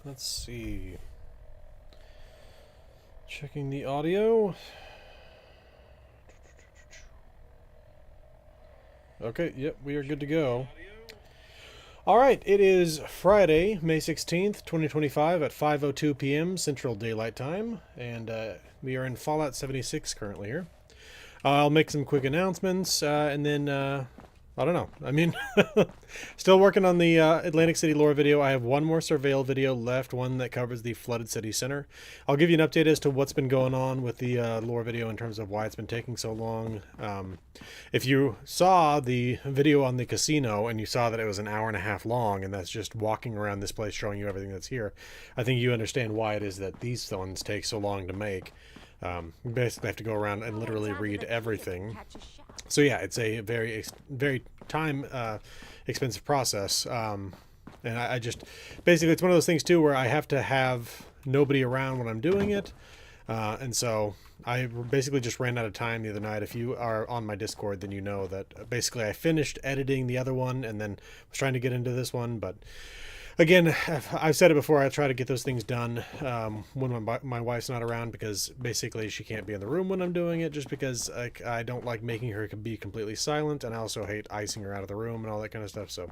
Let's see. Checking the audio. Okay, yep, we are good to go. Alright, it is Friday, May 16th, 2025 at 5:02 p.m. Central Daylight Time, and we are in Fallout 76 currently here. I'll make some quick announcements, and then, I don't know. I mean, still working on the Atlantic City lore video. I have one more surveil video left, one that covers the flooded city center. I'll give you an update as to what's been going on with the lore video in terms of why it's been taking so long. If you saw the video on the casino and you saw that it was an hour and a half long, and that's just walking around this place showing you everything that's here, I think you understand why it is that these ones take so long to make. You basically have to go around and literally read everything. So yeah, it's a very time expensive process, and I just basically, it's one of those things too where I have to have nobody around when I'm doing it, and so I basically just ran out of time the other night. If you are on my Discord, then you know that basically I finished editing the other one and then was trying to get into this one, but again, I've said it before, I try to get those things done when my wife's not around, because basically she can't be in the room when I'm doing it, just because I don't like making her be completely silent, and I also hate icing her out of the room and all that kind of stuff. So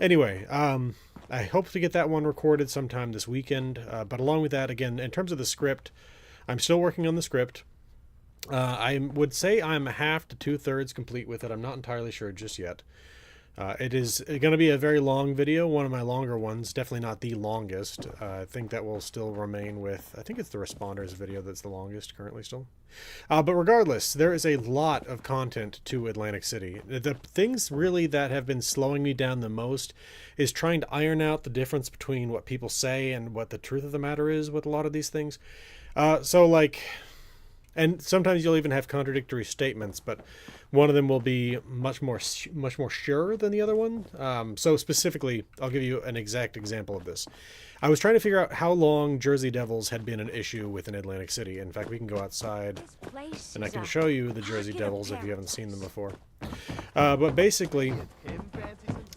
anyway, I hope to get that one recorded sometime this weekend, but along with that, again, in terms of the script, I'm still working on the script. I would say I'm half to 2/3 complete with it. I'm not entirely sure just yet. It is going to be a very long video, one of my longer ones, definitely not the longest. I think that will still remain with, I think it's the Responders video that's the longest currently still. But regardless, there is a lot of content to Atlantic City. The things really that have been slowing me down the most is trying to iron out the difference between what people say and what the truth of the matter is with a lot of these things. So like... And sometimes you'll even have contradictory statements, but one of them will be much more sure than the other one. So specifically, I'll give you an exact example of this. I was trying to figure out how long Jersey Devils had been an issue within Atlantic City. In fact, we can go outside and I can show you the Jersey Devils if you haven't seen them before. But basically,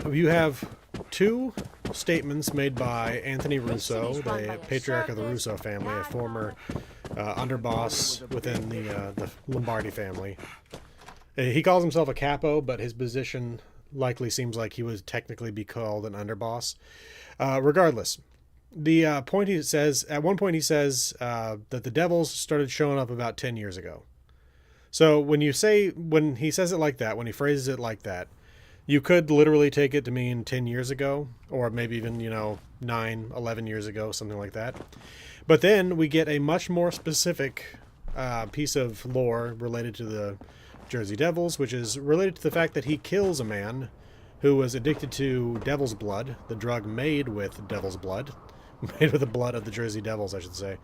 you have two statements made by Anthony Russo, the patriarch of the Russo family, a former underboss within the Lombardi family. He calls himself a capo, but his position likely seems like he would technically be called an underboss. Regardless, the point he says, at one point he says that the Devils started showing up about 10 years ago. So when he says it like that, when he phrases it like that, you could literally take it to mean 10 years ago, or maybe even, 9, 11 years ago, something like that. But then we get a much more specific piece of lore related to the Jersey Devils, which is related to the fact that he kills a man who was addicted to devil's blood, the drug made with devil's blood, made with the blood of the Jersey Devils, I should say.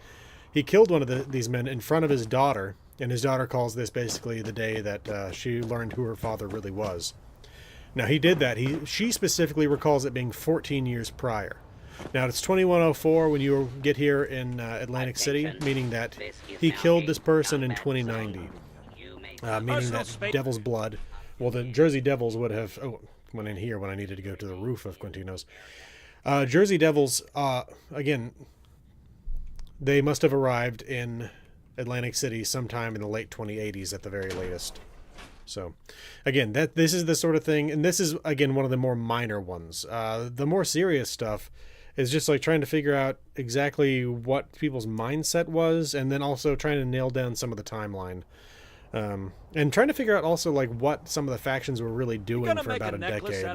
He killed one of these men in front of his daughter, and his daughter calls this basically the day that she learned who her father really was. Now, he did that. She specifically recalls it being 14 years prior. Now, it's 2104 when you get here in Atlantic City, meaning that he killed this person in 2090. Meaning that Devil's Blood, well, the Jersey Devils would have... Oh, went in here when I needed to go to the roof of Quintino's. Jersey Devils, again, they must have arrived in Atlantic City sometime in the late 2080s at the very latest. So, again, this is the sort of thing, and this is, again, one of the more minor ones. The more serious stuff is just like trying to figure out exactly what people's mindset was, and then also trying to nail down some of the timeline. And trying to figure out also like what some of the factions were really doing for about a decade.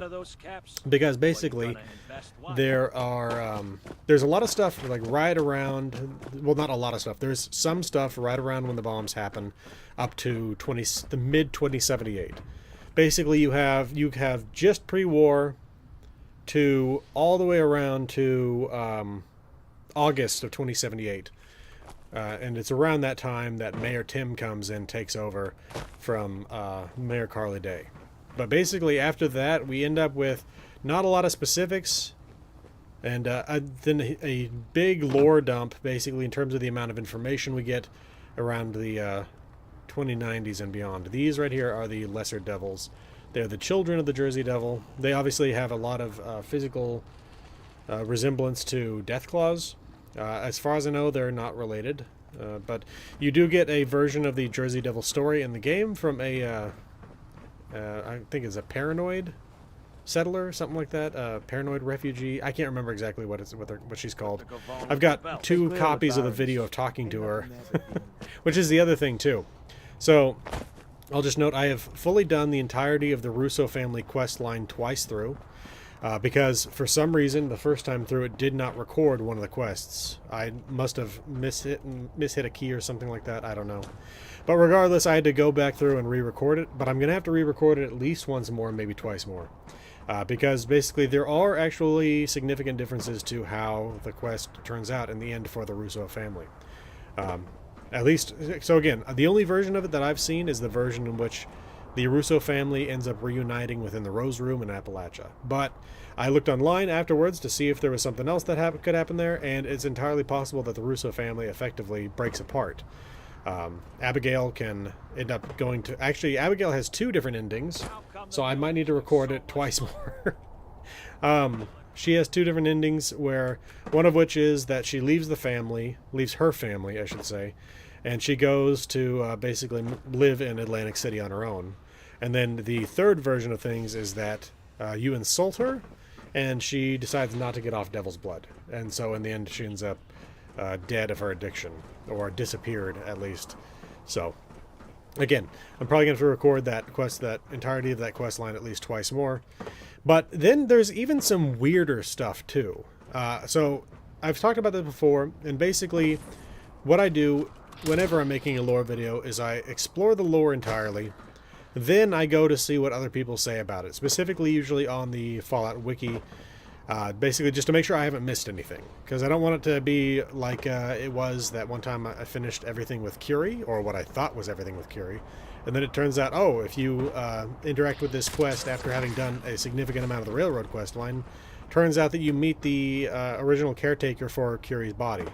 Because basically there's a lot of stuff like right around, well, not a lot of stuff. There's some stuff right around when the bombs happen up to the mid 2078. Basically you have just pre-war to all the way around to August of 2078. And it's around that time that Mayor Tim comes in, takes over from Mayor Carly Day. But basically after that, we end up with not a lot of specifics, and then a big lore dump, basically, in terms of the amount of information we get around the 2090s and beyond. These right here are the Lesser Devils. They're the children of the Jersey Devil. They obviously have a lot of physical resemblance to Deathclaws. As far as I know, they're not related. But you do get a version of the Jersey Devil story in the game from a, I think it's a paranoid settler, something like that. Paranoid refugee. I can't remember exactly what she's called. I've got 2 copies of the video of talking to her, which is the other thing too. So I'll just note I have fully done the entirety of the Russo family quest line twice through. Because for some reason, the first time through, it did not record one of the quests. I must have mishit a key or something like that. I don't know. But regardless, I had to go back through and re-record it. But I'm going to have to re-record it at least once more, maybe twice more. Because basically there are actually significant differences to how the quest turns out in the end for the Russo family. At least, so again, the only version of it that I've seen is the version in which the Russo family ends up reuniting within the Rose Room in Appalachia. But I looked online afterwards to see if there was something else that could happen there, and it's entirely possible that the Russo family effectively breaks apart. Abigail can end up going to... Actually, Abigail has 2 different endings, so I might need to record it twice more. She has 2 different endings, where one of which is that she leaves her family, I should say, and she goes to basically live in Atlantic City on her own. And then the third version of things is that you insult her, and she decides not to get off Devil's Blood. And so in the end, she ends up dead of her addiction, or disappeared at least. So, again, I'm probably going to have to record that entirety of that quest line at least twice more. But then there's even some weirder stuff too. So I've talked about this before, and basically what I do whenever I'm making a lore video is I explore the lore entirely, then I go to see what other people say about it, specifically usually on the Fallout Wiki, basically just to make sure I haven't missed anything, because I don't want it to be like it was that one time I finished everything with Curie, or what I thought was everything with Curie, and then it turns out, oh, if you interact with this quest after having done a significant amount of the Railroad quest line, turns out that you meet the original caretaker for Curie's body,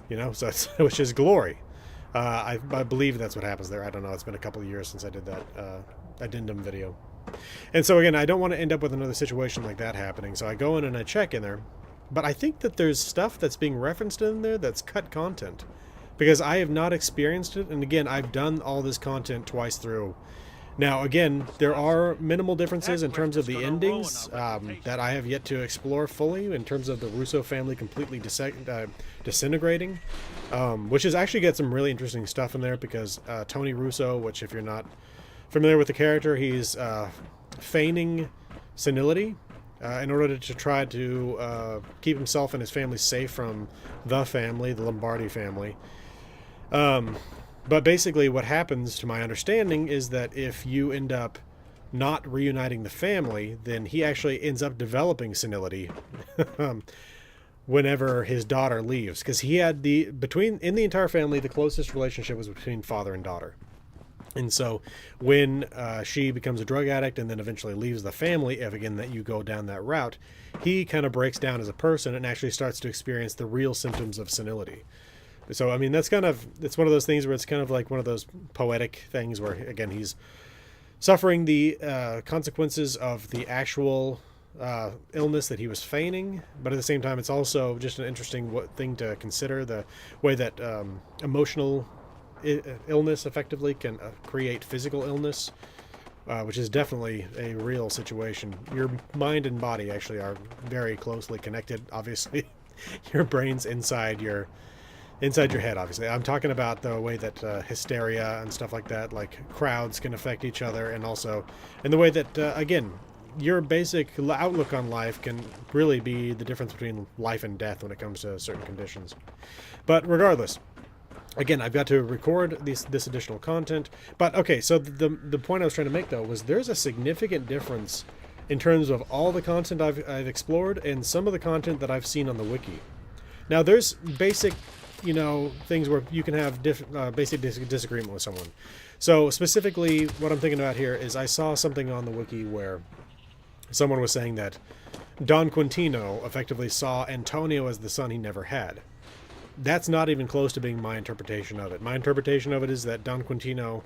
you know, so that's, which is Glory. I believe that's what happens there. I don't know. It's been a couple of years since I did that addendum video. And so again, I don't want to end up with another situation like that happening. So I go in and I check in there. But I think that there's stuff that's being referenced in there that's cut content. Because I have not experienced it. And again, I've done all this content twice through. Now, again, there are minimal differences in terms of the endings that I have yet to explore fully, in terms of the Russo family completely disintegrating, which is actually got some really interesting stuff in there, because Tony Russo, which if you're not familiar with the character, he's feigning senility in order to try to keep himself and his family safe from the Lombardi family. But basically what happens, to my understanding, is that if you end up not reuniting the family, then he actually ends up developing senility whenever his daughter leaves. Because he had in the entire family, the closest relationship was between father and daughter. And so when she becomes a drug addict and then eventually leaves the family, if again that you go down that route, he kind of breaks down as a person and actually starts to experience the real symptoms of senility. So, I mean, it's one of those things where it's kind of like one of those poetic things where, again, he's suffering the consequences of the actual illness that he was feigning, but at the same time, it's also just an interesting thing to consider, the way that emotional illness effectively can create physical illness, which is definitely a real situation. Your mind and body actually are very closely connected, obviously. Your brain's inside your head, obviously. I'm talking about the way that hysteria and stuff like that, like crowds can affect each other, and also in the way that, again, your basic outlook on life can really be the difference between life and death when it comes to certain conditions. But regardless, again, I've got to record this additional content. But okay, so the point I was trying to make, though, was there's a significant difference in terms of all the content I've explored and some of the content that I've seen on the wiki. Now, there's basic, things where you can have basic disagreement with someone. So specifically, what I'm thinking about here is I saw something on the wiki where someone was saying that Don Quintino effectively saw Antonio as the son he never had. That's not even close to being my interpretation of it. My interpretation of it is that Don Quintino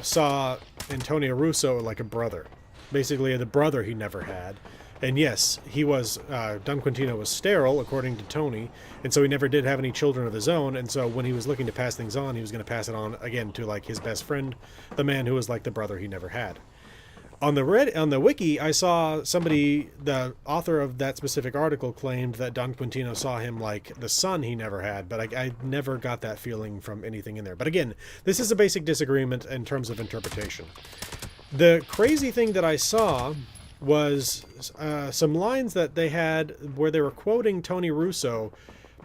saw Antonio Russo like a brother. Basically, the brother he never had. And yes, he was, Don Quintino was sterile, according to Tony, and so he never did have any children of his own, and so when he was looking to pass things on, he was going to pass it on, again, to, like, his best friend, the man who was like the brother he never had. On the wiki, I saw somebody, the author of that specific article, claimed that Don Quintino saw him like the son he never had, but I never got that feeling from anything in there. But again, this is a basic disagreement in terms of interpretation. The crazy thing that I saw was some lines that they had where they were quoting Tony Russo,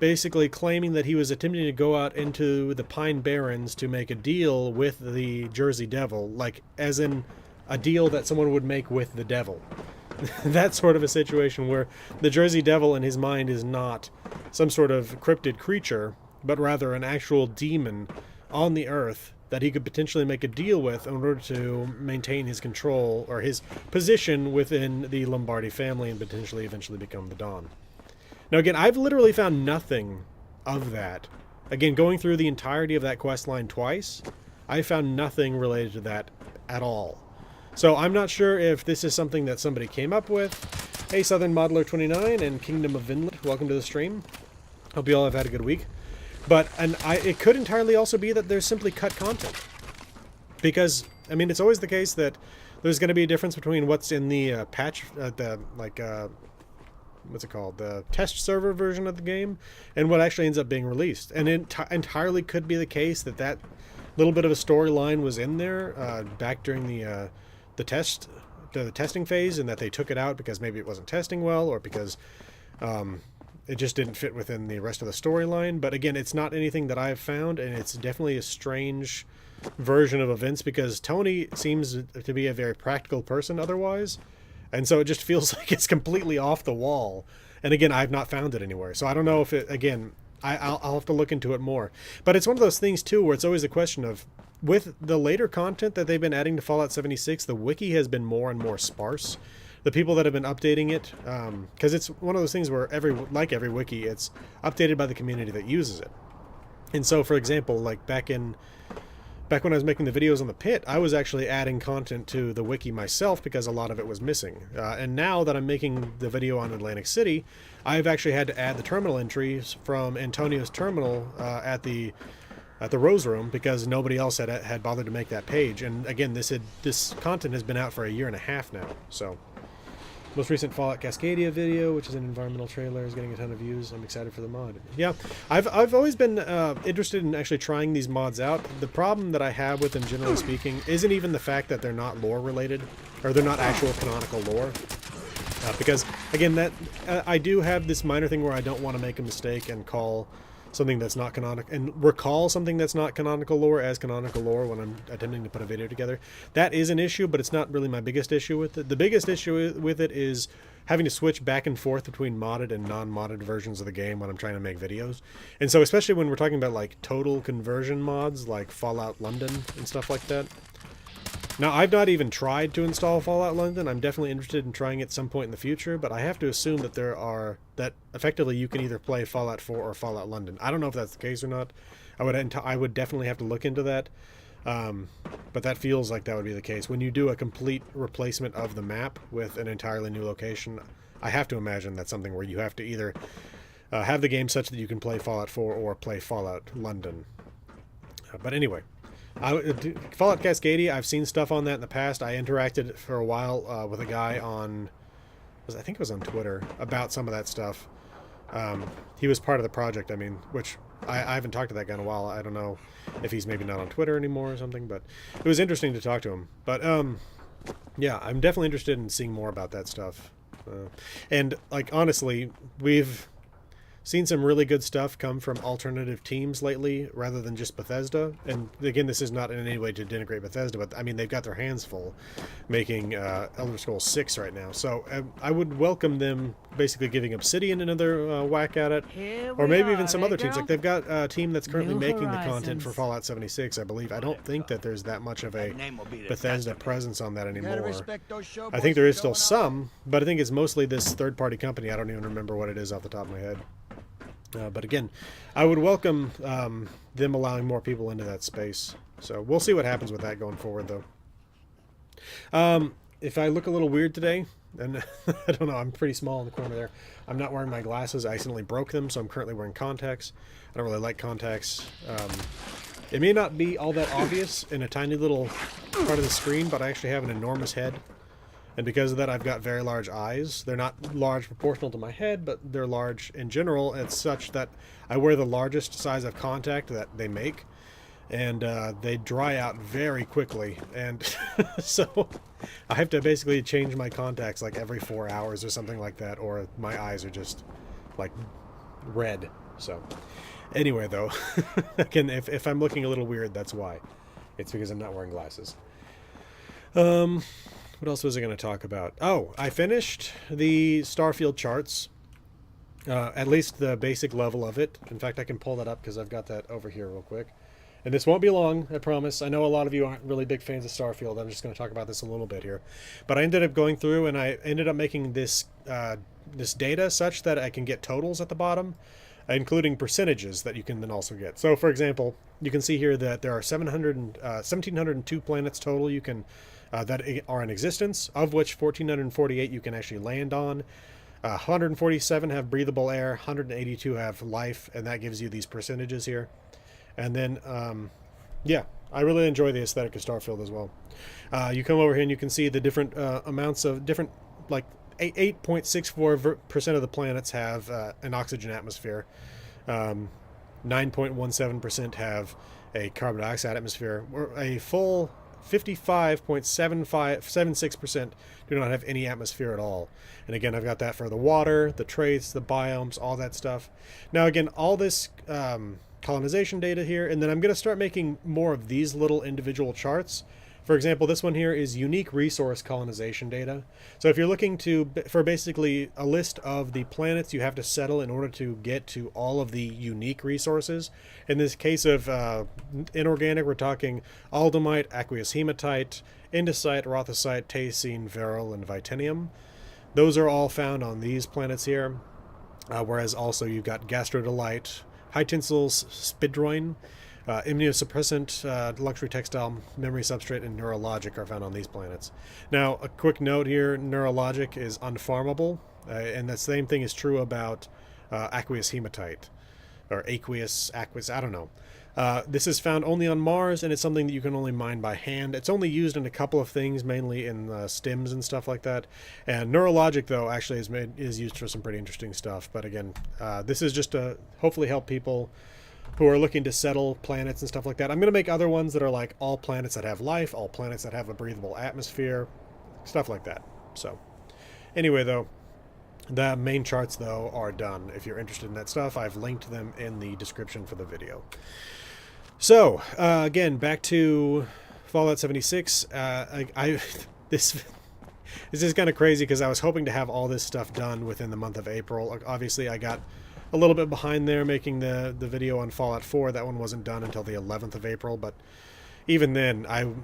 basically claiming that he was attempting to go out into the Pine Barrens to make a deal with the Jersey Devil, like as in a deal that someone would make with the devil. That sort of a situation where the Jersey Devil in his mind is not some sort of cryptid creature, but rather an actual demon on the earth that he could potentially make a deal with in order to maintain his control or his position within the Lombardi family and potentially eventually become the Don. Now again, I've literally found nothing of that. Again, going through the entirety of that quest line twice, I found nothing related to that at all. So I'm not sure if this is something that somebody came up with. Hey, Southern Modeler 29 and Kingdom of Vinland, welcome to the stream. Hope you all have had a good week. But it could entirely also be that there's simply cut content. Because, I mean, it's always the case that there's going to be a difference between what's in the patch, what's it called? The test server version of the game and what actually ends up being released. And it entirely could be the case that that little bit of a storyline was in there back during the testing phase, and that they took it out because maybe it wasn't testing well, or because it just didn't fit within the rest of the storyline. But again, it's not anything that I've found, and it's definitely a strange version of events because Tony seems to be a very practical person otherwise, and so it just feels like it's completely off the wall. And again, I've not found it anywhere, so I don't know if it, again, I'll have to look into it more. But it's one of those things too where it's always a question of, with the later content that they've been adding to Fallout 76, the wiki has been more and more sparse. The people that have been updating it, because it's one of those things where like every wiki, it's updated by the community that uses it. And so, for example, like back when I was making the videos on the pit, I was actually adding content to the wiki myself because a lot of it was missing. And now that I'm making the video on Atlantic City, I've actually had to add the terminal entries from Antonio's terminal at the Rose Room because nobody else had bothered to make that page. And again, this content has been out for a year and a half now. So, most recent Fallout Cascadia video, which is an environmental trailer, is getting a ton of views. I'm excited for the mod. Yeah, I've always been interested in actually trying these mods out. The problem that I have with them, generally speaking, isn't even the fact that they're not lore related, or they're not actual canonical lore. Because again, that I do have this minor thing where I don't want to make a mistake and call something that's not canonical, and recall something that's not canonical lore as canonical lore when I'm attempting to put a video together. That is an issue, but it's not really my biggest issue with it. The biggest issue with it is having to switch back and forth between modded and non-modded versions of the game when I'm trying to make videos. And so especially when we're talking about like total conversion mods like Fallout London and stuff like that. Now, I've not even tried to install Fallout London. I'm definitely interested in trying it at some point in the future, but I have to assume that that effectively you can either play Fallout 4 or Fallout London. I don't know if that's the case or not. I would definitely have to look into that, but that feels like that would be the case. When you do a complete replacement of the map with an entirely new location, I have to imagine that's something where you have to either have the game such that you can play Fallout 4 or play Fallout London. But anyway. Fallout Cascadia, I've seen stuff on that in the past. I interacted for a while with a guy on, I think it was on Twitter, about some of that stuff. He was part of the project, I mean, which I haven't talked to that guy in a while. I don't know if he's maybe not on Twitter anymore or something, but it was interesting to talk to him. But yeah, I'm definitely interested in seeing more about that stuff. And like honestly, we've seen some really good stuff come from alternative teams lately rather than just Bethesda. And again, this is not in any way to denigrate Bethesda, but I mean, they've got their hands full making Elder Scrolls 6 right now. So I would welcome them basically giving Obsidian another whack at it, or maybe even some other teams. Like they've got a team that's currently making the content for Fallout 76, I believe. I don't think that there's that much of a Bethesda presence on that anymore. I think there is still some, but I think it's mostly this third-party company. I don't even remember what it is off the top of my head. But again, I would welcome them allowing more people into that space. So we'll see what happens with that going forward, though. If I look a little weird today, And I don't know, I'm pretty small in the corner there. I'm not wearing my glasses. I accidentally broke them, so I'm currently wearing contacts. I don't really like contacts. It may not be all that obvious in a tiny little part of the screen, but I actually have an enormous head. And because of that, I've got very large eyes. They're not large proportional to my head, but they're large in general. It's such that I wear the largest size of contact that they make. And they dry out very quickly. And so I have to basically change my contacts like every 4 hours or something like that, or my eyes are just like red. So anyway, though, again, if I'm looking a little weird, that's why. It's because I'm not wearing glasses. What else was I going to talk about? Oh, I finished the Starfield charts. At least the basic level of it. In fact, I can pull that up because I've got that over here real quick. And this won't be long, I promise. I know a lot of you aren't really big fans of Starfield. I'm just going to talk about this a little bit here. But I ended up going through and I ended up making this this data such that I can get totals at the bottom, including percentages that you can then also get. So, for example, you can see here that there are 1,702 planets total you can that are in existence, of which 1,448 you can actually land on. 147 have breathable air, 182 have life, and that gives you these percentages here. And then, yeah, I really enjoy the aesthetic of Starfield as well. You come over here and you can see the different amounts of different, like 8.64% of the planets have an oxygen atmosphere. 9.17% have a carbon dioxide atmosphere. A full 55.76% do not have any atmosphere at all. And again, I've got that for the water, the traits, the biomes, all that stuff. Now, again, all this colonization data here, and then I'm going to start making more of these little individual charts. For example, this one here is unique resource colonization data. So if you're looking for basically a list of the planets you have to settle in order to get to all of the unique resources, in this case of inorganic, we're talking aldamite, aqueous hematite, andesite, rothosite, tacine, beryl, and vitinium. Those are all found on these planets here, whereas also you've got gastrodolite, high tensile spidroin, immunosuppressant, luxury textile, memory substrate, and neurologic are found on these planets. Now, a quick note here, neurologic is unfarmable, and the same thing is true about aqueous hematite, or aqueous, I don't know. This is found only on Mars, and it's something that you can only mine by hand. It's only used in a couple of things, mainly in stims and stuff like that. And neurologic, though, actually is used for some pretty interesting stuff. But again, this is just to hopefully help people who are looking to settle planets and stuff like that. I'm going to make other ones that are like all planets that have life, all planets that have a breathable atmosphere, stuff like that. So anyway, though, the main charts, though, are done. If you're interested in that stuff, I've linked them in the description for the video. So, again, back to Fallout 76. This is kind of crazy because I was hoping to have all this stuff done within the month of April. Obviously, I got a little bit behind there making the video on Fallout 4. That one wasn't done until the 11th of April, but even then, I will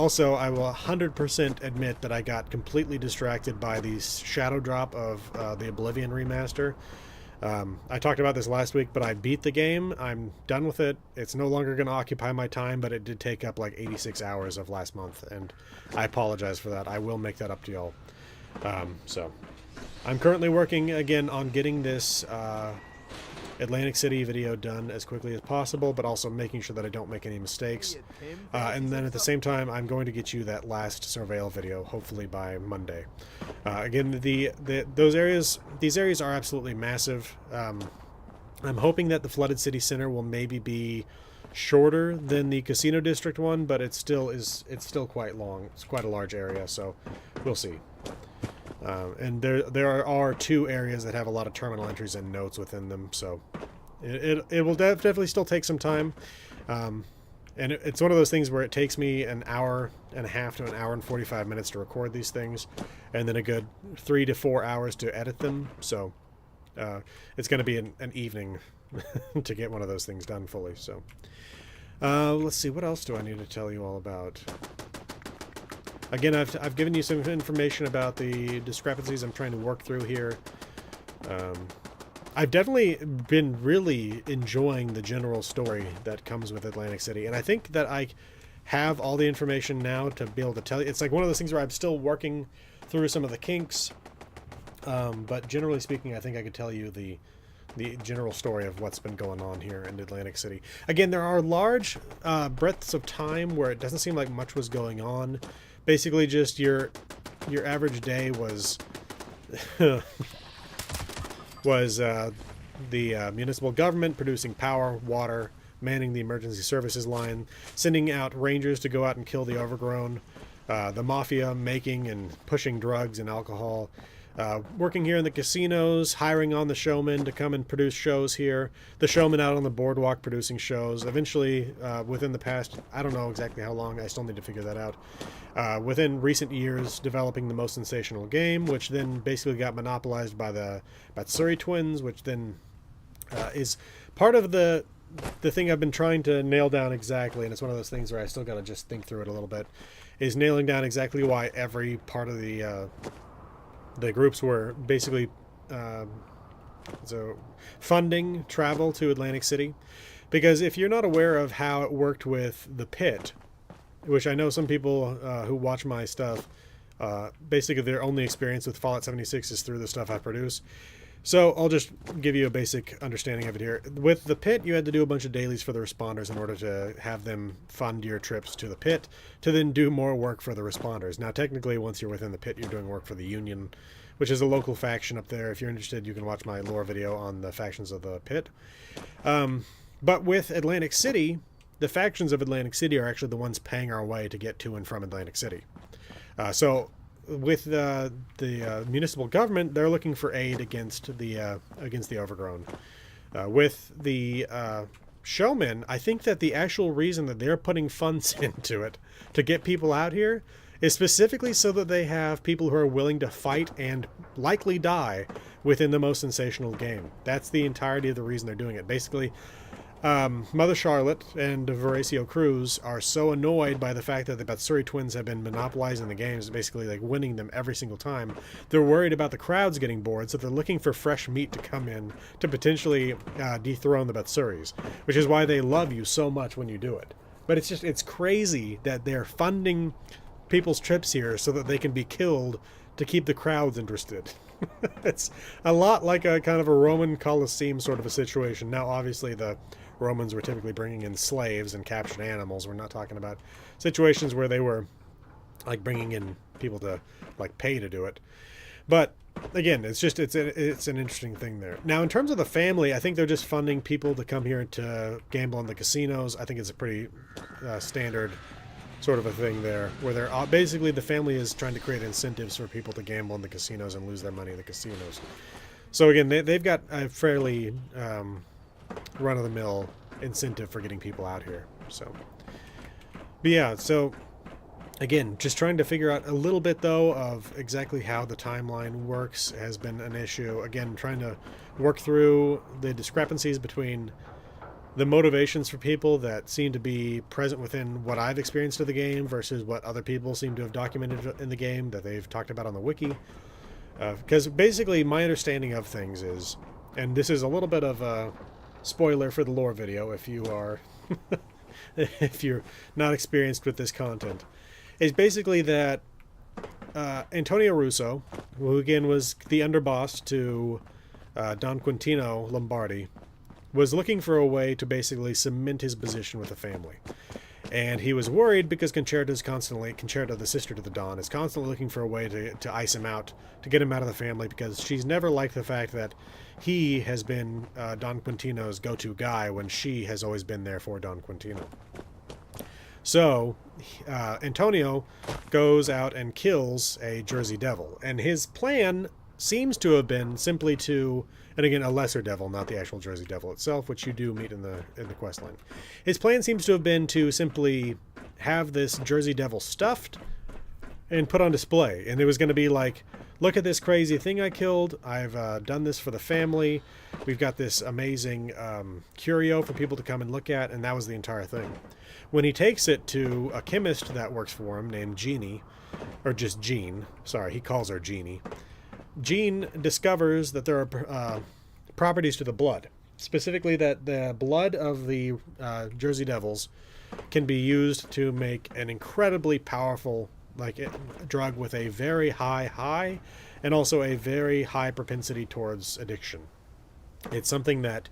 100% admit that I got completely distracted by the shadow drop of the Oblivion remaster. I talked about this last week, but I beat the game. I'm done with it. It's no longer going to occupy my time, but it did take up like 86 hours of last month, and I apologize for that. I will make that up to y'all. So I'm currently working again on getting this Atlantic City video done as quickly as possible, but also making sure that I don't make any mistakes. And then at the same time, I'm going to get you that last Surveil video, hopefully by Monday. Again, these areas are absolutely massive. I'm hoping that the Flooded City Center will maybe be shorter than the Casino District one, but it's still quite long. It's quite a large area, so we'll see. And there are 2 areas that have a lot of terminal entries and notes within them, so it will definitely still take some time. And it's one of those things where it takes me an hour and a half to an hour and 45 minutes to record these things, and then a good 3 to 4 hours to edit them. So it's going to be an evening to get one of those things done fully. So let's see, what else do I need to tell you all about? Again, I've given you some information about the discrepancies I'm trying to work through here. I've definitely been really enjoying the general story that comes with Atlantic City, and I think that I have all the information now to be able to tell you. It's like one of those things where I'm still working through some of the kinks. But generally speaking, I think I could tell you the general story of what's been going on here in Atlantic City. Again, there are large breadths of time where it doesn't seem like much was going on. Basically, just your average day was the municipal government producing power, water, manning the emergency services line, sending out rangers to go out and kill the overgrown, the mafia making and pushing drugs and alcohol, working here in the casinos, hiring on the showmen to come and produce shows here, the showmen out on the boardwalk producing shows. Eventually, within the past, I don't know exactly how long, I still need to figure that out, within recent years, developing the most sensational game, which then basically got monopolized by the Batsuri twins, which then is part of the thing I've been trying to nail down exactly, and it's one of those things where I still got to just think through it a little bit, is nailing down exactly why every part of the groups were basically funding travel to Atlantic City. Because if you're not aware of how it worked with the Pit, which I know some people who watch my stuff, basically their only experience with Fallout 76 is through the stuff I produce. So I'll just give you a basic understanding of it here. With the Pit, you had to do a bunch of dailies for the responders in order to have them fund your trips to the Pit, to then do more work for the responders. Now, technically, once you're within the Pit, you're doing work for the Union, which is a local faction up there. If you're interested, you can watch my lore video on the factions of the Pit. But with Atlantic City, the factions of Atlantic City are actually the ones paying our way to get to and from Atlantic City. So with the municipal government, they're looking for aid against the overgrown. With the showmen, I think that the actual reason that they're putting funds into it to get people out here is specifically so that they have people who are willing to fight and likely die within the most sensational game. That's the entirety of the reason they're doing it. Basically, Mother Charlotte and Veracio Cruz are so annoyed by the fact that the Batsuri twins have been monopolizing the games, basically like winning them every single time. They're worried about the crowds getting bored, so they're looking for fresh meat to come in to potentially dethrone the Batsuris, which is why they love you so much when you do it. But it's crazy that they're funding people's trips here so that they can be killed to keep the crowds interested. It's a lot like a kind of a Roman Colosseum sort of a situation. Now, obviously, the Romans were typically bringing in slaves and captured animals. We're not talking about situations where they were like bringing in people to like pay to do it. But again, it's an interesting thing there. Now, in terms of the family, I think they're just funding people to come here to gamble in the casinos. I think it's a pretty standard sort of a thing there, where they're basically the family is trying to create incentives for people to gamble in the casinos and lose their money in the casinos. So again, they've got a fairly run-of-the-mill incentive for getting people out here. So, but yeah, so again, just trying to figure out a little bit though of exactly how the timeline works has been an issue. Again, trying to work through the discrepancies between the motivations for people that seem to be present within what I've experienced of the game versus what other people seem to have documented in the game that they've talked about on the wiki. Because basically my understanding of things is, and this is a little bit of a spoiler for the lore video if you are if you're not experienced with this content, is basically that Antonio Russo, who again was the underboss to Don Quintino Lombardi, was looking for a way to basically cement his position with the family. And he was worried because Concerta, the sister to the Don, is constantly looking for a way to ice him out, to get him out of the family, because she's never liked the fact that he has been Don Quintino's go-to guy when she has always been there for Don Quintino. So Antonio goes out and kills a Jersey Devil, and his plan seems to have been simply to, and again, a lesser devil, not the actual Jersey Devil itself, which you do meet in the quest line. His plan seems to have been to simply have this Jersey Devil stuffed and put on display. And it was going to be like, look at this crazy thing I killed. I've done this for the family. We've got this amazing curio for people to come and look at, and that was the entire thing. When he takes it to a chemist that works for him named Jeannie, or just Jean, sorry, he calls her Jeannie. Jean discovers that there are properties to the blood, specifically that the blood of the Jersey Devils can be used to make an incredibly powerful drug with a very high high and also a very high propensity towards addiction. It's something that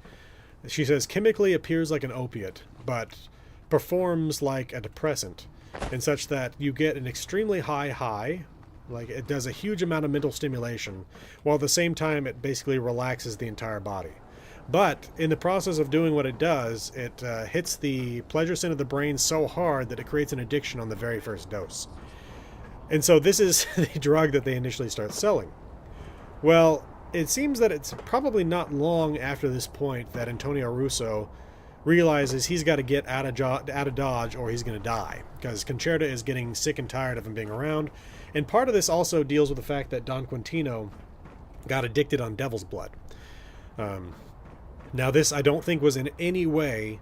she says chemically appears like an opiate, but performs like a depressant, in such that you get an extremely high high, like it does a huge amount of mental stimulation, while at the same time it basically relaxes the entire body. But in the process of doing what it does, it hits the pleasure center of the brain so hard that it creates an addiction on the very first dose. And so this is the drug that they initially start selling. Well, it seems that it's probably not long after this point that Antonio Russo realizes he's got to get out of Dodge or he's going to die, because Concerta is getting sick and tired of him being around. And part of this also deals with the fact that Don Quintino got addicted on Devil's Blood. Now this, I don't think, was in any way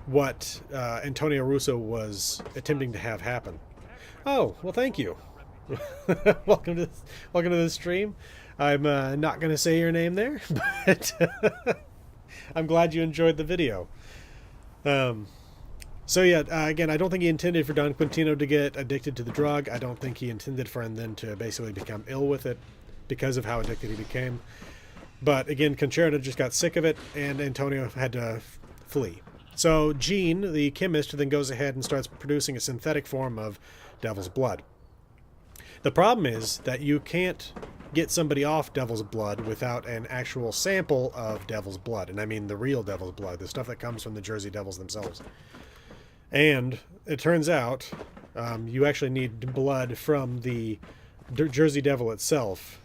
what Antonio Russo was attempting to have happen. Oh, well, thank you. welcome to the stream. I'm not going to say your name there, but I'm glad you enjoyed the video. So yeah, again, I don't think he intended for Don Quintino to get addicted to the drug. I don't think he intended for him then to basically become ill with it because of how addicted he became. But again, Concerta just got sick of it, and Antonio had to flee. So Gene, the chemist, then goes ahead and starts producing a synthetic form of Devil's Blood. The problem is that you can't get somebody off Devil's Blood without an actual sample of Devil's Blood. And I mean the real Devil's Blood, the stuff that comes from the Jersey Devils themselves. And it turns out you actually need blood from the Jersey Devil itself.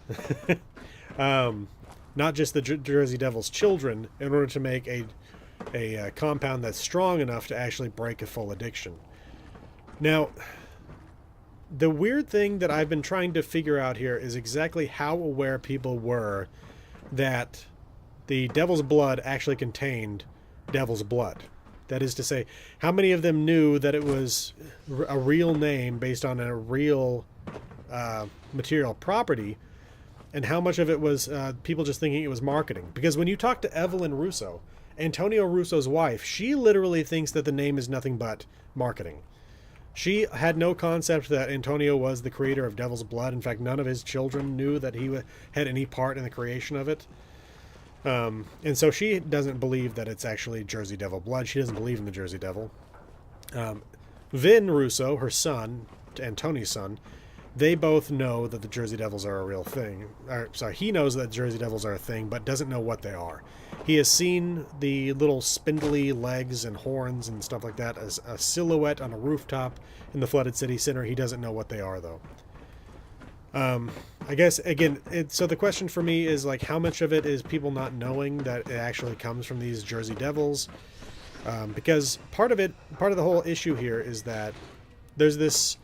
Not just the Jersey Devil's children, in order to make a compound that's strong enough to actually break a full addiction. Now, the weird thing that I've been trying to figure out here is exactly how aware people were that the Devil's Blood actually contained Devil's Blood. That is to say, how many of them knew that it was a real name based on a real material property, and how much of it was people just thinking it was marketing? Because when you talk to Evelyn Russo, Antonio Russo's wife, she literally thinks that the name is nothing but marketing. She had no concept that Antonio was the creator of Devil's Blood. In fact, none of his children knew that he had any part in the creation of it. And so she doesn't believe that it's actually Jersey Devil blood. She doesn't believe in the Jersey Devil. Vin Russo, her son, and Tony's son, they both know that the Jersey Devils are a real thing. He knows that Jersey Devils are a thing, but doesn't know what they are. He has seen the little spindly legs and horns and stuff like that as a silhouette on a rooftop in the flooded city center. He doesn't know what they are, though. I guess, again, so the question for me is, like, how much of it is people not knowing that it actually comes from these Jersey Devils? Because part of the whole issue here is that there's this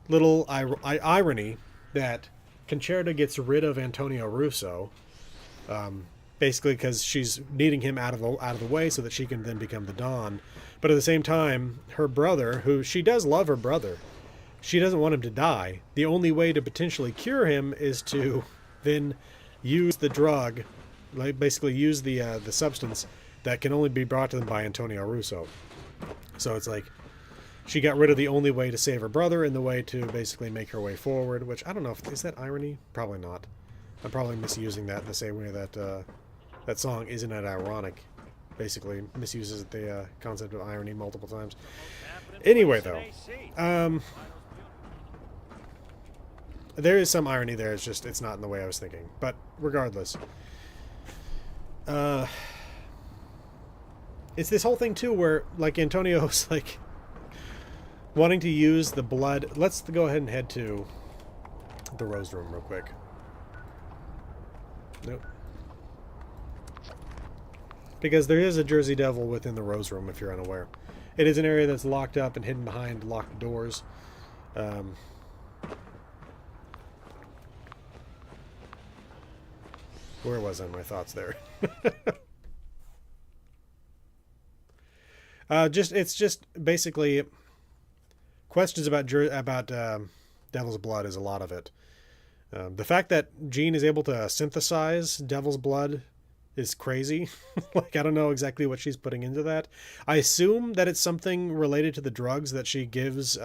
little irony that Concerta gets rid of Antonio Russo, basically because she's needing him out of the way so that she can then become the Don. But at the same time, her brother, who she does love her brother, she doesn't want him to die. The only way to potentially cure him is to then use the drug, like basically use the substance that can only be brought to them by Antonio Russo. So it's like she got rid of the only way to save her brother and the way to basically make her way forward, which I don't know, is that irony? Probably not. I'm probably misusing that in the same way that that song Isn't It Ironic basically misuses the concept of irony multiple times. Anyway, though, there is some irony there. It's just, it's not in the way I was thinking. But regardless, it's this whole thing too where, like, Antonio's like wanting to use the blood. Let's go ahead and head to the Rose Room real quick. Nope. Because there is a Jersey Devil within the Rose Room, if you're unaware. It is an area that's locked up and hidden behind locked doors. Where was I in my thoughts there? It's just basically questions about Devil's Blood is a lot of it. The fact that Gene is able to synthesize Devil's Blood is crazy. Like, I don't know exactly what she's putting into that. I assume that it's something related to the drugs that she gives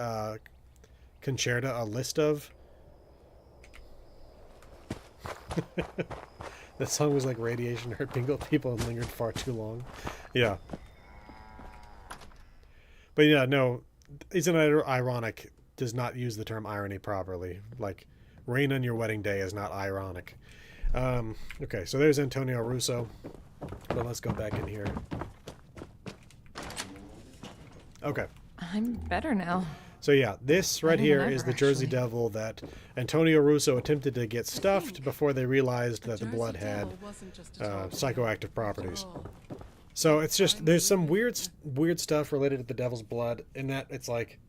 Concerta a list of. That song was like radiation hurt people and lingered far too long. Yeah. But yeah, no, isn't it ironic? Does not use the term irony properly. Like, rain on your wedding day is not ironic. Okay, so there's Antonio Russo. But let's go back in here. Okay. I'm better now. So yeah, this right here than is ever, the Jersey actually. Devil that Antonio Russo attempted to get stuffed before they realized that the blood had psychoactive properties. So it's just, there's some weird stuff related to the devil's blood in that it's like,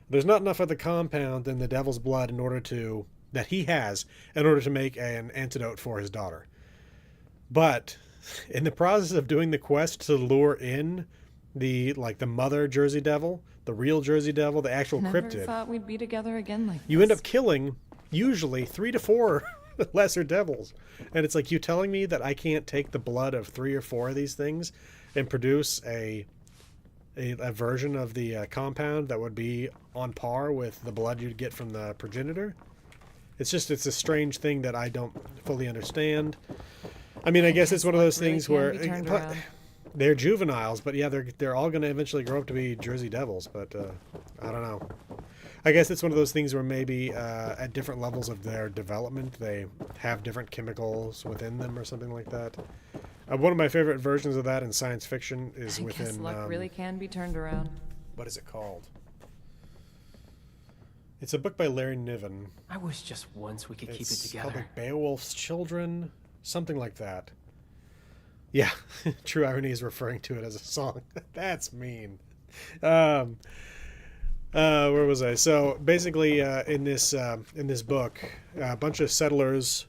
there's not enough of the compound in the devil's blood that he has in order to make an antidote for his daughter. But in the process of doing the quest to lure in the mother Jersey Devil, the real Jersey Devil, the actual Never cryptid, thought we'd be together again like you this. end up killing usually 3 to 4 lesser devils. And it's like, you telling me that I can't take the blood of 3 or 4 of these things and produce a version of the compound that would be on par with the blood you'd get from the progenitor? It's a strange thing that I don't fully understand. I mean, I guess it's one of those things where they're juveniles, but yeah, they're all going to eventually grow up to be Jersey Devils. But I don't know. I guess it's one of those things where maybe at different levels of their development, they have different chemicals within them or something like that. One of my favorite versions of that in science fiction is I within. guess luck really can be turned around. What is it called? It's a book by Larry Niven. I wish just once we could keep it It's together. called like Beowulf's Children, something like that. Yeah, True Irony is referring to it as a song. That's mean. Where was I? So basically, in this book, a bunch of settlers,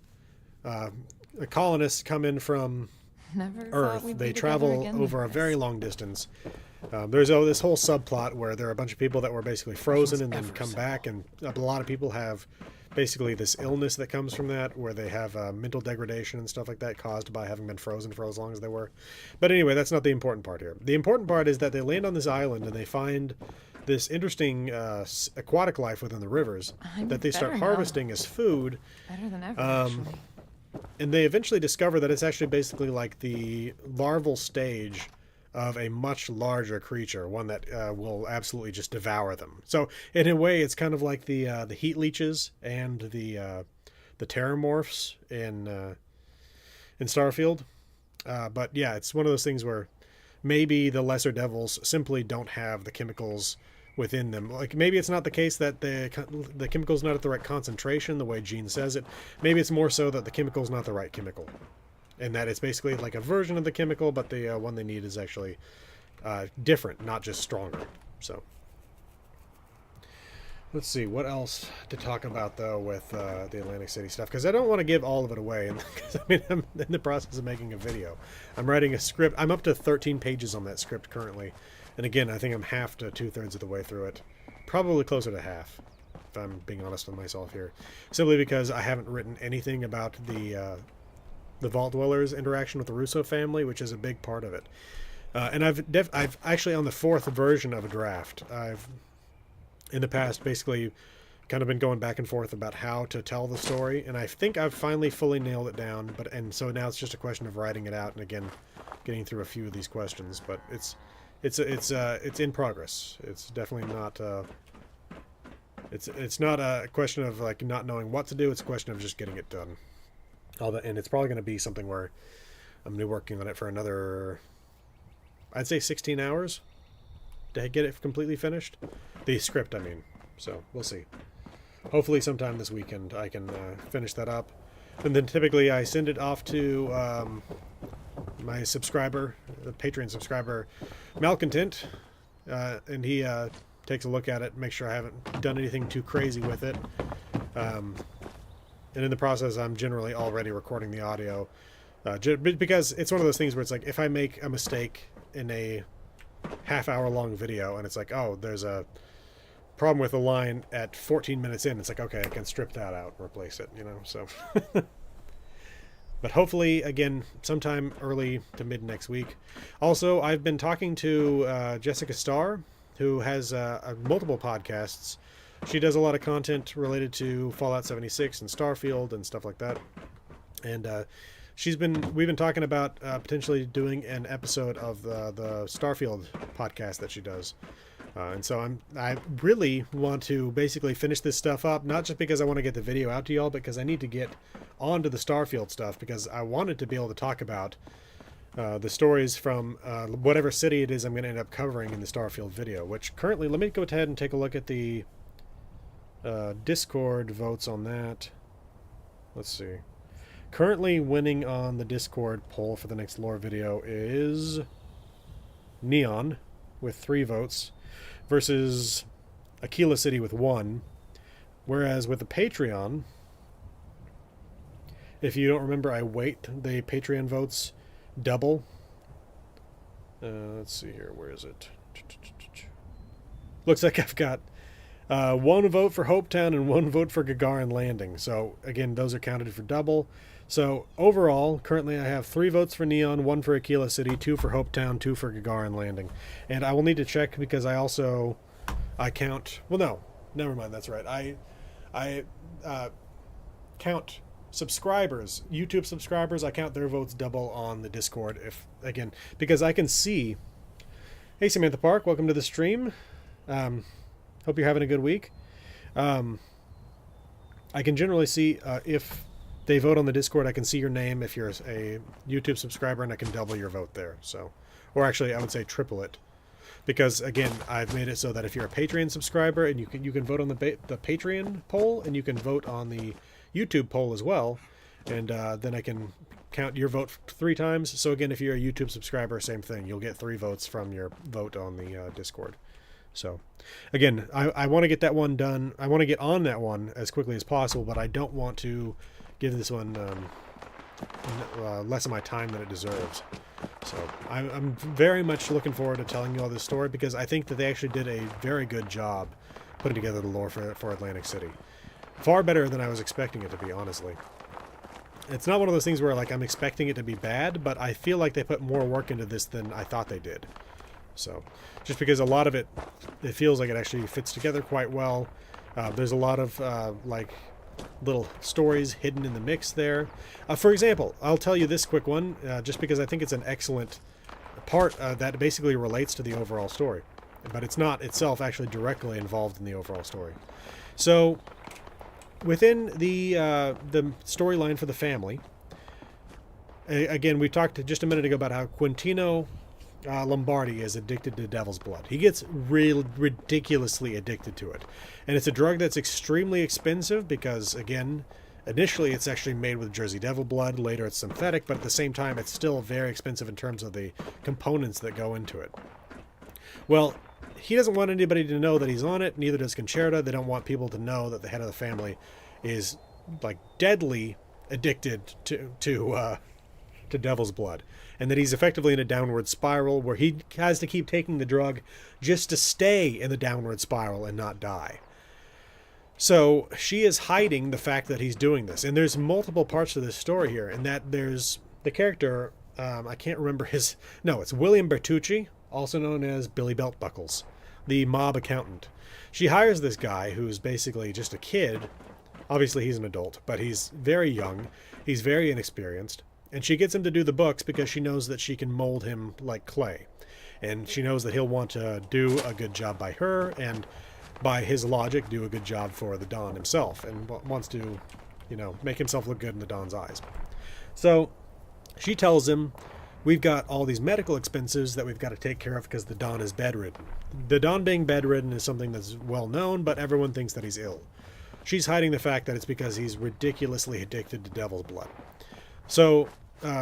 colonists come in from Never thought Earth. we'd They be together travel again over like a very this. long distance. There's this whole subplot where there are a bunch of people that were basically frozen and then come back, and a lot of people have basically this illness that comes from that, where they have mental degradation and stuff like that caused by having been frozen for as long as they were. But anyway, that's not the important part here. The important part is that they land on this island and they find this interesting aquatic life within the rivers I'm that they start better now. harvesting as food. Better than ever, actually. And they eventually discover that it's actually basically like the larval stage of a much larger creature, one that will absolutely just devour them. So in a way, it's kind of like the heat leeches and the terramorphs in Starfield. But yeah, it's one of those things where maybe the lesser devils simply don't have the chemicals within them. Like, maybe it's not the case that the chemical's not at the right concentration, the way Gene says it. Maybe it's more so that the chemical's not the right chemical, and that it's basically like a version of the chemical, but the one they need is actually different, not just stronger. So let's see what else to talk about though with the Atlantic City stuff, because I don't want to give all of it away. And because I mean, I'm in the process of making a video. I'm writing a script. I'm up to 13 pages on that script currently, and again, I think I'm half to 2/3 of the way through it, probably closer to half, if I'm being honest with myself here, simply because I haven't written anything about the Vault Dwellers' interaction with the Russo family, which is a big part of it. And I've actually on the 4th version of a draft. I've in the past basically kind of been going back and forth about how to tell the story, and I think I've finally fully nailed it down. And so now it's just a question of writing it out, and again, getting through a few of these questions. But it's in progress. It's definitely not. It's not a question of like not knowing what to do. It's a question of just getting it done. And it's probably going to be something where I'm going to be working on it for another, I'd say 16 hours to get it completely finished. The script, I mean. So we'll see. Hopefully sometime this weekend I can finish that up. And then typically I send it off to my subscriber, the Patreon subscriber, Malcontent, and he takes a look at it, make sure I haven't done anything too crazy with it. And in the process, I'm generally already recording the audio, because it's one of those things where it's like, if I make a mistake in a half-hour long video, and it's like, oh, there's a problem with a line at 14 minutes in, it's like, okay, I can strip that out and replace it, so. But hopefully, again, sometime early to mid next week. Also, I've been talking to Jessica Starr, who has multiple podcasts She does a lot of content related to Fallout 76 and Starfield and stuff like that. And we've been talking about potentially doing an episode of the Starfield podcast that she does. And so I really want to basically finish this stuff up, not just because I want to get the video out to y'all, but because I need to get onto the Starfield stuff, because I wanted to be able to talk about the stories from whatever city it is I'm going to end up covering in the Starfield video, which currently, let me go ahead and take a look at the Discord votes on that. Let's see. Currently winning on the Discord poll for the next lore video is Neon with 3 votes versus Aquila City with 1. Whereas with the Patreon, if you don't remember, I weight the Patreon votes double. Let's see here. Where is it? Looks like I've got 1 vote for Hopetown and 1 vote for Gagarin Landing. So again, those are counted for double. So overall, currently I have 3 votes for Neon, 1 for Aquila City, 2 for Hopetown, 2 for Gagarin Landing. And I will need to check because I count... Well, no. Never mind, that's right. I count subscribers, YouTube subscribers. I count their votes double on the Discord. Because I can see... Hey, Samantha Park, welcome to the stream. Hope you're having a good week. I can generally see if they vote on the Discord, I can see your name if you're a YouTube subscriber, and I can double your vote there. So, or actually, I would say triple it, because again, I've made it so that if you're a Patreon subscriber and you can vote on the Patreon poll, and you can vote on the YouTube poll as well, and then I can count your vote 3 times. So again, if you're a YouTube subscriber, same thing. You'll get 3 votes from your vote on the Discord. So, again, I want to get that one done. I want to get on that one as quickly as possible, but I don't want to give this one less of my time than it deserves. So, I'm very much looking forward to telling you all this story, because I think that they actually did a very good job putting together the lore for Atlantic City. Far better than I was expecting it to be, honestly. It's not one of those things where like I'm expecting it to be bad, but I feel like they put more work into this than I thought they did. So, just because a lot of it feels like it actually fits together quite well. There's a lot of like little stories hidden in the mix there. For example, I'll tell you this quick one, just because I think it's an excellent part that basically relates to the overall story, but it's not itself actually directly involved in the overall story. So, within the storyline for the family, again, we talked just a minute ago about how Quintino Lombardi is addicted to devil's blood. He gets ridiculously addicted to it. And it's a drug that's extremely expensive because, again, initially it's actually made with Jersey Devil blood, later it's synthetic, but at the same time it's still very expensive in terms of the components that go into it. Well, he doesn't want anybody to know that he's on it, neither does Concerta. They don't want people to know that the head of the family is, like, deadly addicted to devil's blood, and that he's effectively in a downward spiral where he has to keep taking the drug just to stay in the downward spiral and not die. So she is hiding the fact that he's doing this, and there's multiple parts to this story here, and that there's the character, I can't remember it's William Bertucci, also known as Billy Belt Buckles, the mob accountant. She hires this guy who's basically just a kid. Obviously he's an adult, but he's very young, he's very inexperienced. And she gets him to do the books because she knows that she can mold him like clay. And she knows that he'll want to do a good job by her, and by his logic, do a good job for the Don himself, and wants to, make himself look good in the Don's eyes. So she tells him, we've got all these medical expenses that we've got to take care of because the Don is bedridden. The Don being bedridden is something that's well known, but everyone thinks that he's ill. She's hiding the fact that it's because he's ridiculously addicted to devil's blood. So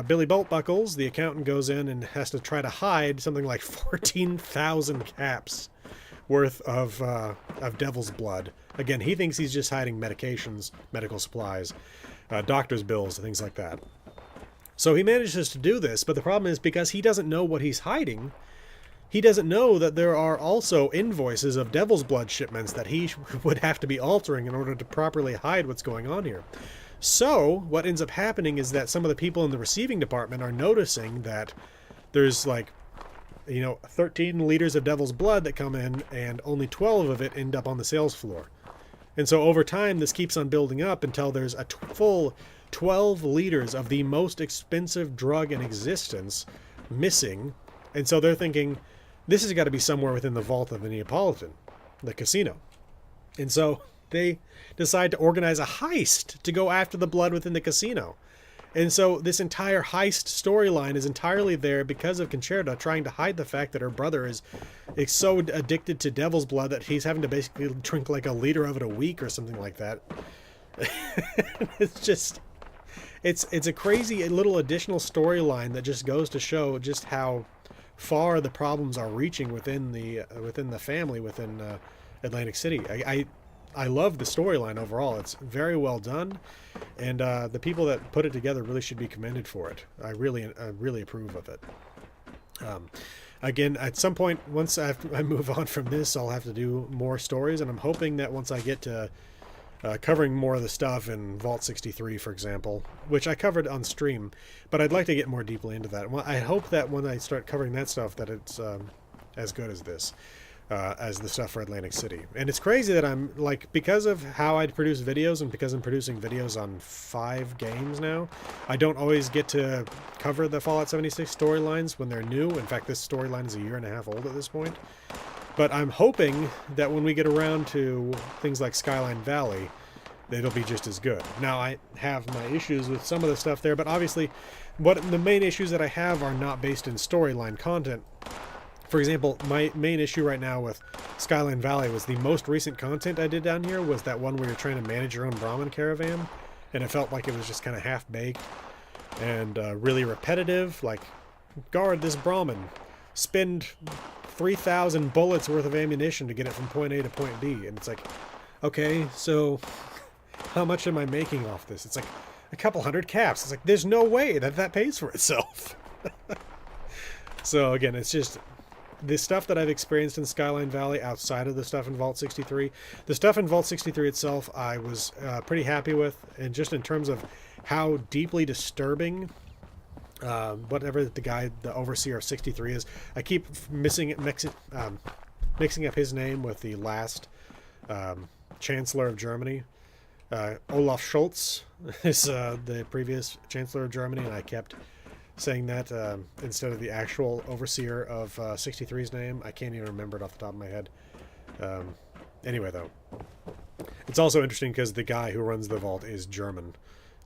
Billy Bolt Buckles, the accountant, goes in and has to try to hide something like 14,000 caps worth of devil's blood. Again, he thinks he's just hiding medications, medical supplies, doctor's bills, things like that. So he manages to do this, but the problem is because he doesn't know what he's hiding, he doesn't know that there are also invoices of devil's blood shipments that he would have to be altering in order to properly hide what's going on here. So, what ends up happening is that some of the people in the receiving department are noticing that there's 13 liters of devil's blood that come in, and only 12 of it end up on the sales floor. And so over time, this keeps on building up until there's a full 12 liters of the most expensive drug in existence missing. And so they're thinking, this has got to be somewhere within the vault of the Neapolitan, the casino. And so they decide to organize a heist to go after the blood within the casino. And so this entire heist storyline is entirely there because of Concerta trying to hide the fact that her brother is so addicted to devil's blood that he's having to basically drink like a liter of it a week or something like that. It's just, it's a crazy little additional storyline that just goes to show just how far the problems are reaching within the family within Atlantic City. I love the storyline overall. It's very well done, and the people that put it together really should be commended for it. I really approve of it. Again, at some point, once I move on from this, I'll have to do more stories, and I'm hoping that once I get to covering more of the stuff in Vault 63, for example, which I covered on stream, but I'd like to get more deeply into that. I hope that when I start covering that stuff, that it's as good as this. As the stuff for Atlantic City. And it's crazy that I'm, like, because of how I produce videos and because I'm producing videos on 5 games now, I don't always get to cover the Fallout 76 storylines when they're new. In fact, this storyline is a year and a half old at this point. But I'm hoping that when we get around to things like Skyline Valley, it'll be just as good. Now, I have my issues with some of the stuff there, but obviously the main issues that I have are not based in storyline content. For example, my main issue right now with Skyline Valley was the most recent content I did down here was that one where you're trying to manage your own Brahmin caravan, and it felt like it was just kind of half-baked and really repetitive, like, guard this Brahmin, spend 3,000 bullets worth of ammunition to get it from point A to point B, and it's like, okay, so how much am I making off this? It's like a couple hundred caps. It's like, there's no way that pays for itself. So again, it's just the stuff that I've experienced in Skyline Valley outside of the stuff in Vault 63. The stuff in Vault 63 itself I was pretty happy with, and just in terms of how deeply disturbing whatever the overseer of 63 is. I keep mixing up his name with the last Chancellor of Germany. Olaf Scholz is the previous Chancellor of Germany, and I kept saying that instead of the actual overseer of 63's name. I can't even remember it off the top of my head. Anyway, though, it's also interesting because the guy who runs the vault is German,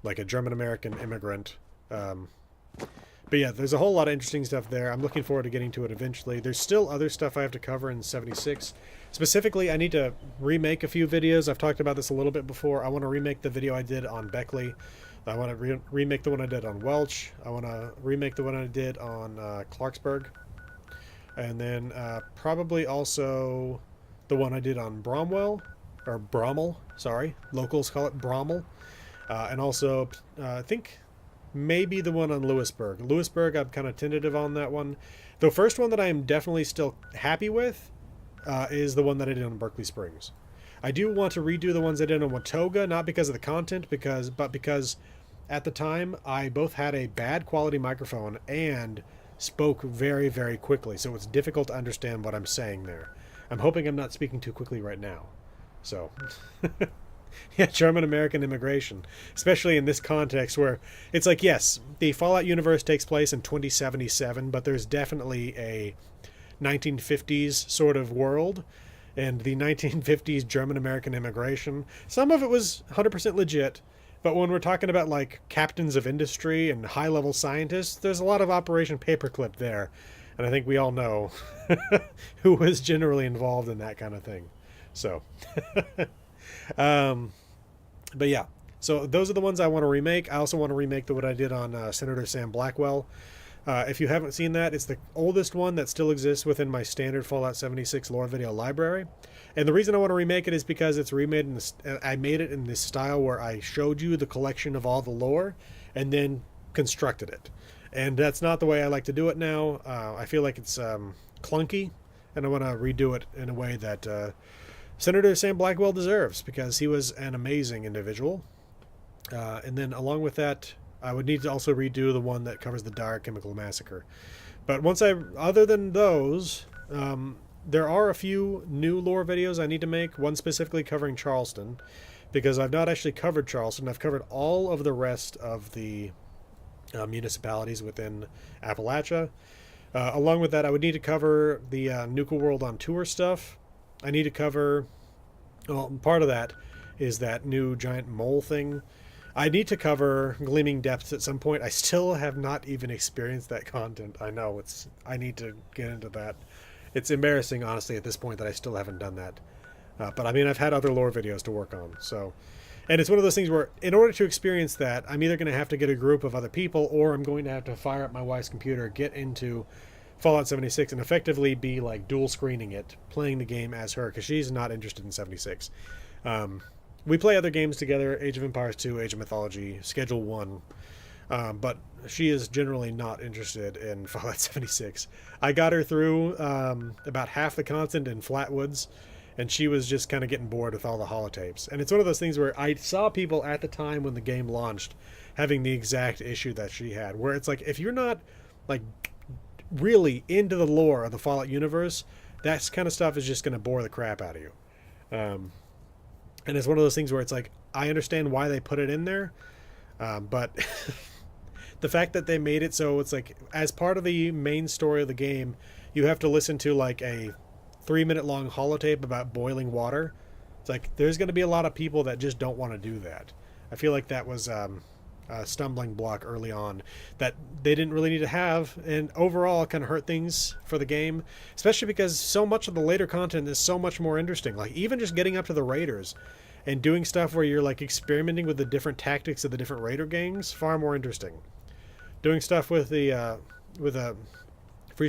like a German-American immigrant. But yeah, there's a whole lot of interesting stuff there. I'm looking forward to getting to it eventually. There's still other stuff I have to cover in 76. Specifically, I need to remake a few videos. I've talked about this a little bit before. I want to remake the video I did on Beckley. I want to remake the one I did on Welch. I want to remake the one I did on Clarksburg. And then probably also the one I did on Bromwell, or Brommel, sorry. Locals call it Brommel. And also, I think maybe the one on Lewisburg. Lewisburg, I'm kind of tentative on that one. The first one that I am definitely still happy with is the one that I did on Berkeley Springs. I do want to redo the ones I did on Watoga, not because of the content, but because at the time I both had a bad quality microphone and spoke very, very quickly, so it's difficult to understand what I'm saying there. I'm hoping I'm not speaking too quickly right now. So, yeah, German-American immigration, especially in this context where it's like, yes, the Fallout universe takes place in 2077, but there's definitely a 1950s sort of world. And the 1950s German-American immigration, some of it was 100% legit, but when we're talking about like captains of industry and high-level scientists, there's a lot of Operation Paperclip there, and I think we all know who was generally involved in that kind of thing. So, but yeah, so those are the ones I want to remake. I also want to remake what I did on Senator Sam Blackwell. If you haven't seen that, it's the oldest one that still exists within my standard Fallout 76 lore video library. And the reason I want to remake it is because it's remade in this. I made it in this style where I showed you the collection of all the lore and then constructed it. And that's not the way I like to do it now. I feel like it's clunky, and I want to redo it in a way that Senator Sam Blackwell deserves, because he was an amazing individual. And then along with that, I would need to also redo the one that covers the Dire Chemical Massacre. But other than those, there are a few new lore videos I need to make, one specifically covering Charleston, because I've not actually covered Charleston. I've covered all of the rest of the municipalities within Appalachia. Along with that, I would need to cover the Nuka World on Tour stuff. I need to cover, well, part of that is that new giant mole thing. I need to cover Gleaming Depths at some point. I still have not even experienced that content. I know, I need to get into that. It's embarrassing, honestly, at this point that I still haven't done that. But I mean, I've had other lore videos to work on, so. And it's one of those things where, in order to experience that, I'm either going to have to get a group of other people, or I'm going to have to fire up my wife's computer, get into Fallout 76, and effectively be like dual screening it, playing the game as her, because she's not interested in 76. We play other games together, Age of Empires 2, Age of Mythology, Schedule 1, but she is generally not interested in Fallout 76. I got her through about half the content in Flatwoods, and she was just kind of getting bored with all the holotapes. And it's one of those things where I saw people at the time when the game launched having the exact issue that she had, where it's like, if you're not like really into the lore of the Fallout universe, that kind of stuff is just going to bore the crap out of you. And it's one of those things where it's like, I understand why they put it in there, but the fact that they made it so it's like, as part of the main story of the game, you have to listen to like a 3-minute long holotape about boiling water. It's like, there's going to be a lot of people that just don't want to do that. I feel like that was a stumbling block early on that they didn't really need to have, and overall kind of hurt things for the game, especially because so much of the later content is so much more interesting. Like, even just getting up to the raiders and doing stuff where you're like experimenting with the different tactics of the different raider gangs, far more interesting. Doing stuff with the Free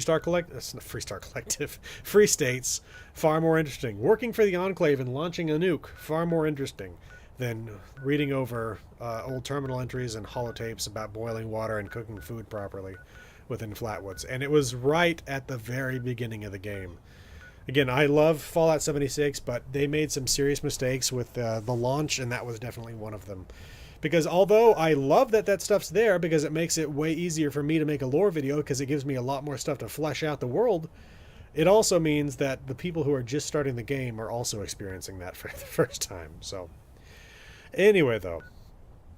States, far more interesting. Working for the Enclave and launching a nuke, far more interesting than reading over old terminal entries and holotapes about boiling water and cooking food properly within Flatwoods. And it was right at the very beginning of the game. Again, I love Fallout 76, but they made some serious mistakes with the launch, and that was definitely one of them. Because although I love that that stuff's there, because it makes it way easier for me to make a lore video, because it gives me a lot more stuff to flesh out the world, it also means that the people who are just starting the game are also experiencing that for the first time. So anyway, though,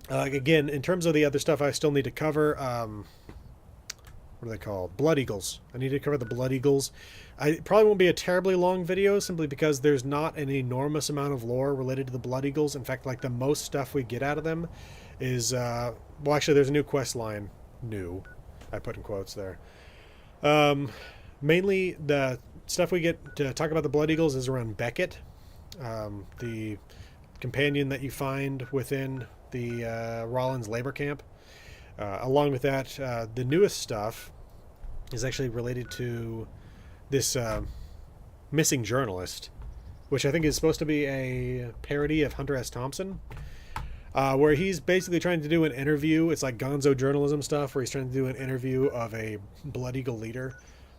again, in terms of the other stuff I still need to cover, what are they called? Blood Eagles. I need to cover the Blood Eagles. It probably won't be a terribly long video, simply because there's not an enormous amount of lore related to the Blood Eagles. In fact, like, the most stuff we get out of them is, well, actually, there's a new quest line. New. I put in quotes there. Mainly, the stuff we get to talk about the Blood Eagles is around Beckett, the companion that you find within the Rollins labor camp. Along with that, the newest stuff is actually related to this missing journalist, which I think is supposed to be a parody of Hunter S. Thompson, where he's basically trying to do an interview. It's like gonzo journalism stuff, where he's trying to do an interview of a Blood Eagle leader,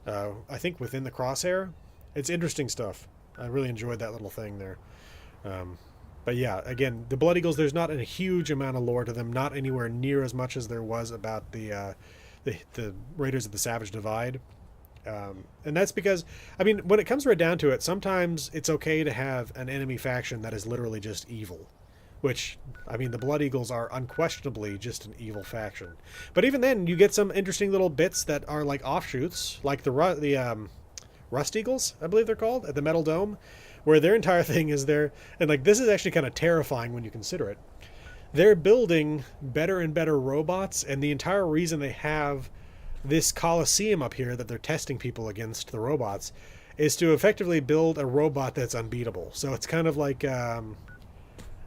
I think within the Crosshair. It's interesting stuff. I really enjoyed that little thing there. But yeah, again, the Blood Eagles, there's not a huge amount of lore to them, not anywhere near as much as there was about the Raiders of the Savage Divide. And that's because, I mean, when it comes right down to it, sometimes it's okay to have an enemy faction that is literally just evil. Which, I mean, the Blood Eagles are unquestionably just an evil faction. But even then, you get some interesting little bits that are like offshoots, like the Rust Eagles, I believe they're called, at the Metal Dome, where their entire thing is and like, this is actually kind of terrifying when you consider it. They're building better and better robots, and the entire reason they have this Coliseum up here that they're testing people against, the robots, is to effectively build a robot that's unbeatable. So it's kind of like the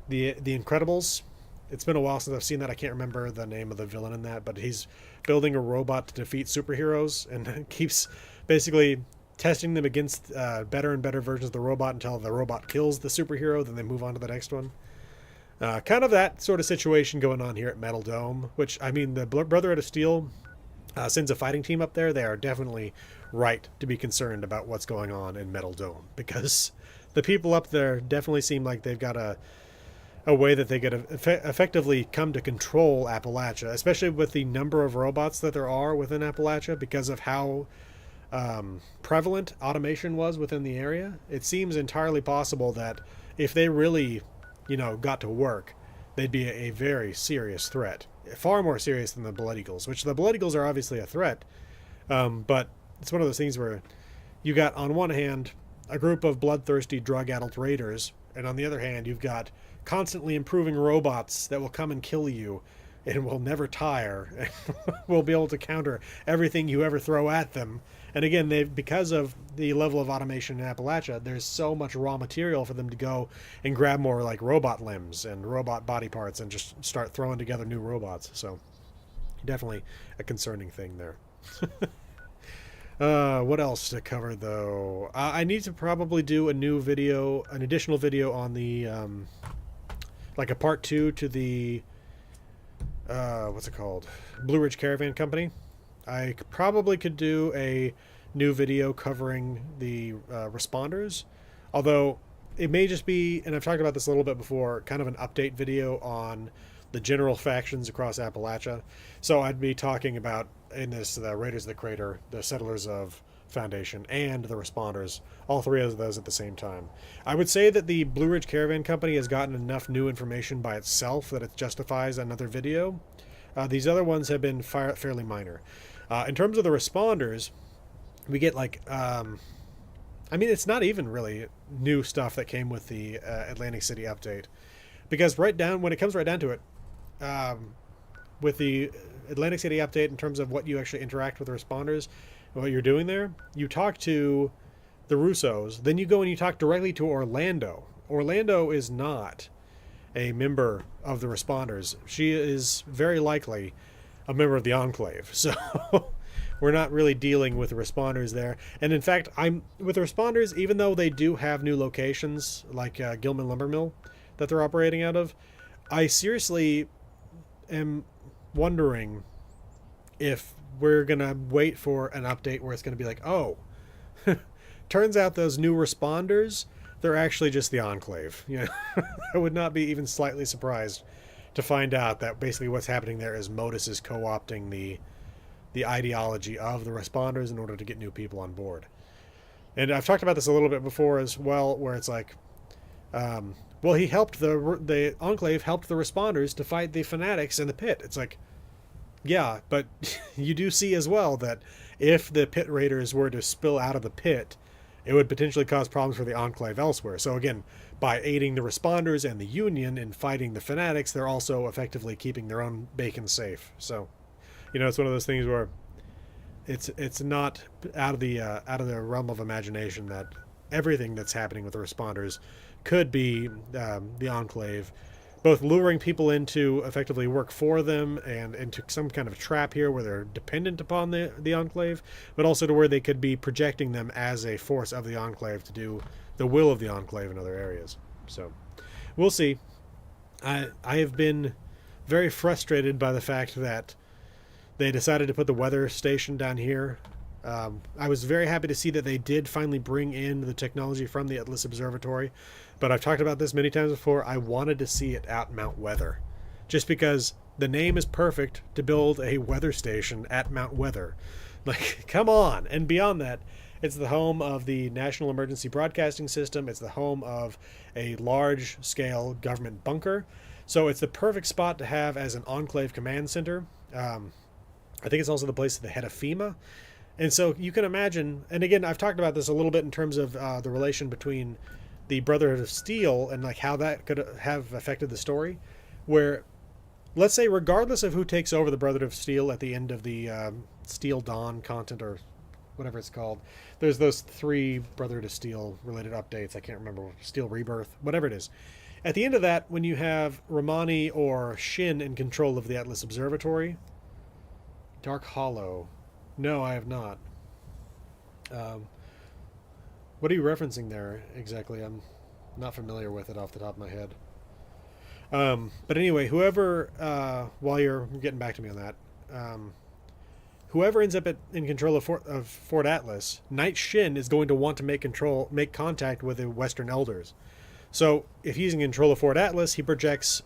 Incredibles. It's been a while since I've seen that. I can't remember the name of the villain in that, but he's building a robot to defeat superheroes and keeps basically testing them against better and better versions of the robot until the robot kills the superhero, then they move on to the next one. Kind of that sort of situation going on here at Metal Dome, which, I mean, the Brotherhood of Steel sends a fighting team up there. They are definitely right to be concerned about what's going on in Metal Dome, because the people up there definitely seem like they've got a way that they could effectively come to control Appalachia, especially with the number of robots that there are within Appalachia, because of how prevalent automation was within the area, it seems entirely possible that if they really, got to work, they'd be a very serious threat. Far more serious than the Blood Eagles, which the Blood Eagles are obviously a threat. But it's one of those things where you got, on one hand, a group of bloodthirsty, drug-addled raiders, and on the other hand, you've got constantly improving robots that will come and kill you and will never tire and will be able to counter everything you ever throw at them. And again, because of the level of automation in Appalachia, there's so much raw material for them to go and grab more like robot limbs and robot body parts and just start throwing together new robots. So definitely a concerning thing there. What else to cover though? I need to probably do an additional video on the like a part 2 to the what's it called? Blue Ridge Caravan Company. I probably could do a new video covering the responders, although it may just be, and I've talked about this a little bit before, kind of an update video on the general factions across Appalachia. So I'd be talking about, in this, the Raiders of the Crater, the Settlers of Foundation, and the Responders, all three of those at the same time. I would say that the Blue Ridge Caravan Company has gotten enough new information by itself that it justifies another video. These other ones have been fairly minor. In terms of the Responders, we get like, it's not even really new stuff that came with the Atlantic City update, because when it comes right down to it, with the Atlantic City update, in terms of what you actually interact with the Responders, what you're doing there, you talk to the Russos, then you go and you talk directly to Orlando. Orlando is not a member of the Responders. She is very likely a member of the Enclave. So we're not really dealing with the Responders there. And in fact, with the Responders, even though they do have new locations like Gilman Lumber Mill that they're operating out of, I seriously am wondering if we're going to wait for an update where it's going to be like, oh, turns out those new Responders, they're actually just the Enclave. I would not be even slightly surprised to find out that basically what's happening there is Modus is co-opting the ideology of the Responders in order to get new people on board. And I've talked about this a little bit before as well, where it's like, he helped the Enclave helped the Responders to fight the Fanatics in the pit. It's like, yeah, but you do see as well that if the pit raiders were to spill out of the pit, it would potentially cause problems for the Enclave elsewhere. So again, by aiding the Responders and the Union in fighting the Fanatics, they're also effectively keeping their own bacon safe. So, it's one of those things where it's not out of the realm of imagination that everything that's happening with the Responders could be the Enclave, both luring people in to effectively work for them and into some kind of trap here where they're dependent upon the Enclave, but also to where they could be projecting them as a force of the Enclave to do the will of the Enclave in other areas. So we'll see. I have been very frustrated by the fact that they decided to put the weather station down here. I was very happy to see that they did finally bring in the technology from the Atlas Observatory, but I've talked about this many times before. I wanted to see it at Mount Weather, just because the name is perfect to build a weather station at Mount Weather. Like, come on. And beyond that, it's the home of the National Emergency Broadcasting System. It's the home of a large-scale government bunker. So it's the perfect spot to have as an Enclave command center. I think it's also the place at the head of FEMA. And so you can imagine, and again, I've talked about this a little bit in terms of the relation between the Brotherhood of Steel and like how that could have affected the story, where, let's say, regardless of who takes over the Brotherhood of Steel at the end of the Steel Dawn content or whatever it's called, there's those 3 Brotherhood of Steel related updates. I can't remember, Steel Rebirth, whatever it is. At the end of that, when you have Romani or Shin in control of the Atlas Observatory, Dark Hollow. No, I have not. What are you referencing there exactly? I'm not familiar with it off the top of my head. But anyway, whoever, while you're getting back to me on that, whoever ends up in control of Fort Atlas, Knight Shin is going to want to make contact with the Western Elders. So if he's in control of Fort Atlas, he projects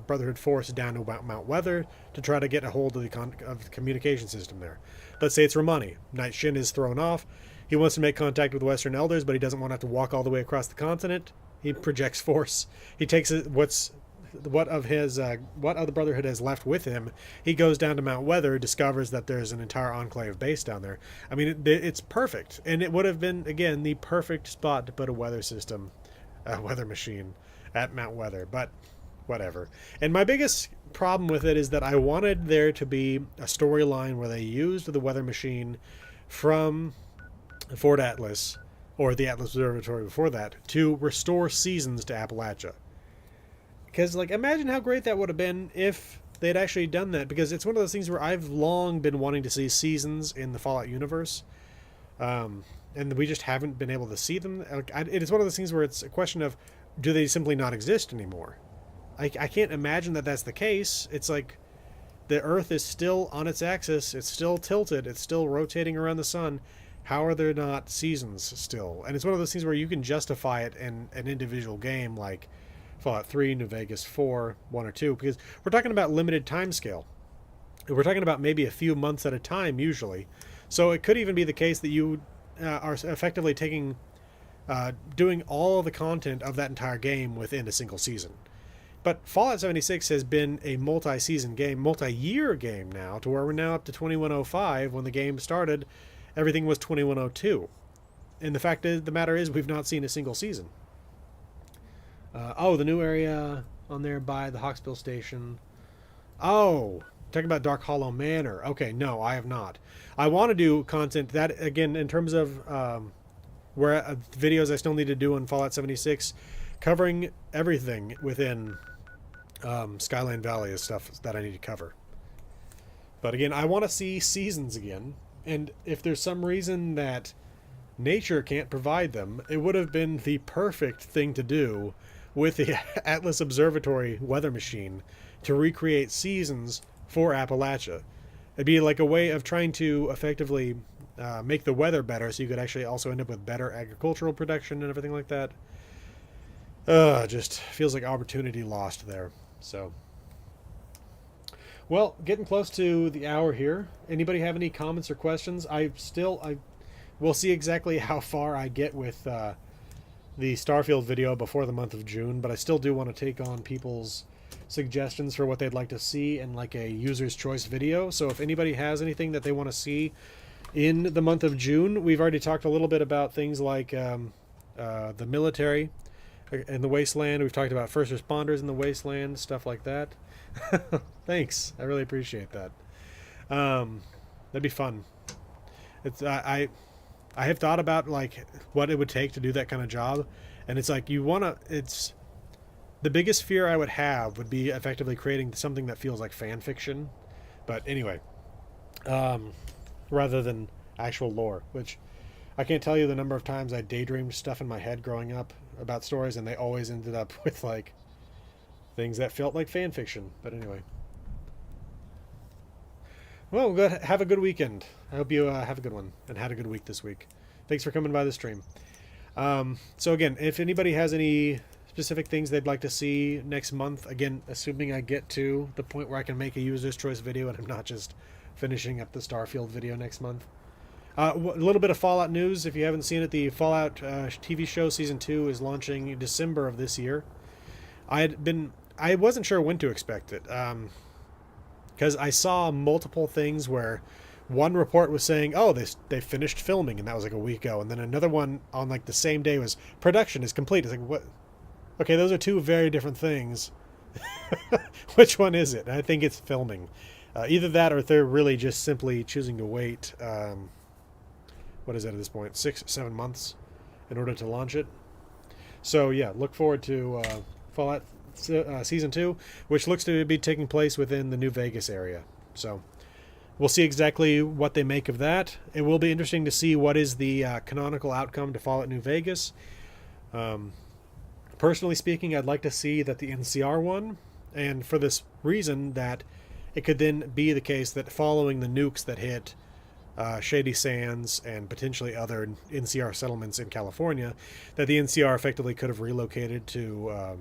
Brotherhood force down to Mount Weather to try to get a hold of the communication system there. Let's say it's Romani. Knight Shin is thrown off. He wants to make contact with the Western Elders, but he doesn't want to have to walk all the way across the continent. He projects force. He takes what of the Brotherhood has left with him. He goes down to Mount Weather, discovers that there's an entire enclave base down there. I mean, it's perfect, and it would have been, again, the perfect spot to put a weather machine at Mount Weather, but whatever. And my biggest problem with it is that I wanted there to be a storyline where they used the weather machine from Fort Atlas, or the Atlas Observatory before that, to restore seasons to Appalachia. Because, like, imagine how great that would have been if they'd actually done that, because it's one of those things where I've long been wanting to see seasons in the Fallout universe, and we just haven't been able to see them. It is one of those things where it's a question of, do they simply not exist anymore? I can't imagine that that's the case. It's like the Earth is still on its axis, it's still tilted, it's still rotating around the sun. How are there not seasons still? And it's one of those things where you can justify it in an individual game like Fallout 3, New Vegas 4, 1 or 2, because we're talking about limited time scale. We're talking about maybe a few months at a time usually. So it could even be the case that you are effectively doing all of the content of that entire game within a single season. But Fallout 76 has been a multi-season game, multi-year game now, to where we're now up to 2105. When the game started, everything was 2102. And the fact of the matter is, we've not seen a single season. The new area on there by the Hawksbill Station. Oh, talking about Dark Hollow Manor. Okay, no, I have not. I want to do content that, again, in terms of videos I still need to do on Fallout 76, covering everything within Skyline Valley is stuff that I need to cover. But again, I want to see seasons again, and if there's some reason that nature can't provide them, it would have been the perfect thing to do with the Atlas Observatory weather machine to recreate seasons for Appalachia. It'd be like a way of trying to effectively make the weather better, so you could actually also end up with better agricultural production and everything like that. Just feels like opportunity lost there. So, well, getting close to the hour here. Anybody have any comments or questions? We'll see exactly how far I get with the Starfield video before the month of June, but I still do want to take on people's suggestions for what they'd like to see in like a user's choice video. So if anybody has anything that they want to see in the month of June, we've already talked a little bit about things like the military in the Wasteland. We've talked about first responders in the Wasteland, stuff like that. Thanks, I really appreciate that. That'd be fun. I have thought about like what it would take to do that kind of job, and it's like it's the biggest fear I would have would be effectively creating something that feels like fan fiction. But anyway, rather than actual lore, which I can't tell you the number of times I daydreamed stuff in my head growing up about stories, and they always ended up with like things that felt like fan fiction. But anyway, well, have a good weekend. I hope you have a good one and had a good week this week. Thanks for coming by the stream. So again, if anybody has any specific things they'd like to see next month, again, assuming I get to the point where I can make a user's choice video and I'm not just finishing up the Starfield video next month. A little bit of Fallout news. If you haven't seen it, the Fallout TV show Season 2 is launching in December of this year. I wasn't sure when to expect it, because I saw multiple things where one report was saying, oh, they finished filming, and that was like a week ago, and then another one on like the same day was production is complete. It's like, what? Okay, those are two very different things. Which one is it? I think it's filming. Either that, or if they're really just simply choosing to wait. What is it at this point? 6-7 months in order to launch it. So yeah, look forward to Fallout Season 2, which looks to be taking place within the New Vegas area. So we'll see exactly what they make of that. It will be interesting to see what is the canonical outcome to Fallout New Vegas. Personally speaking, I'd like to see that the NCR won, and for this reason that it could then be the case that following the nukes that hit Shady Sands, and potentially other NCR settlements in California, that the NCR effectively could have relocated to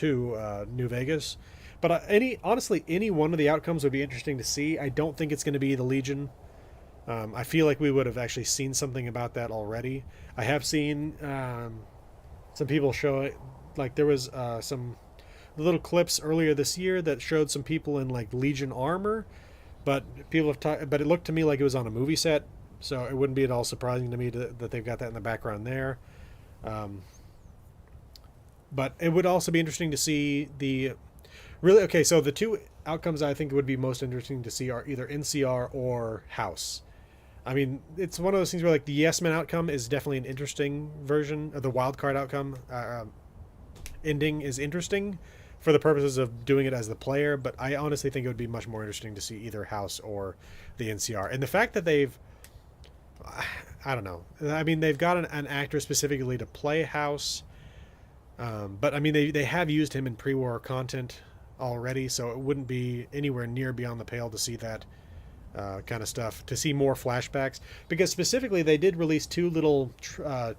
New Vegas. But honestly, any one of the outcomes would be interesting to see. I don't think it's going to be the Legion. I feel like we would have actually seen something about that already. I have seen some people show it, like there was some little clips earlier this year that showed some people in like Legion armor, but people have but it looked to me like it was on a movie set, so it wouldn't be at all surprising to me that they've got that in the background there. But it would also be interesting to see so the two outcomes I think would be most interesting to see are either NCR or House. I mean, it's one of those things where like the Yes Men outcome is definitely an interesting version of the wild card outcome. Ending is interesting for the purposes of doing it as the player, but I honestly think it would be much more interesting to see either House or the NCR. And the fact that I don't know. I mean, they've got an actor specifically to play House, but I mean, they have used him in pre-war content already, so it wouldn't be anywhere near beyond the pale to see that kind of stuff, to see more flashbacks, because specifically they did release two little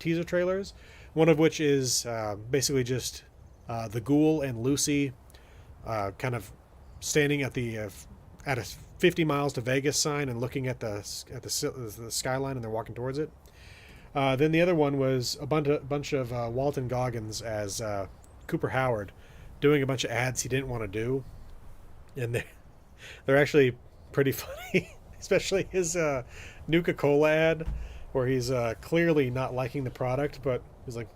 teaser trailers, one of which is basically just the Ghoul and Lucy kind of standing at a 50 miles to Vegas sign and looking at the skyline, and they're walking towards it. Then the other one was a bunch of Walton Goggins as Cooper Howard doing a bunch of ads he didn't want to do, and they're actually pretty funny, especially his Nuka-Cola ad, where he's clearly not liking the product, but he's like,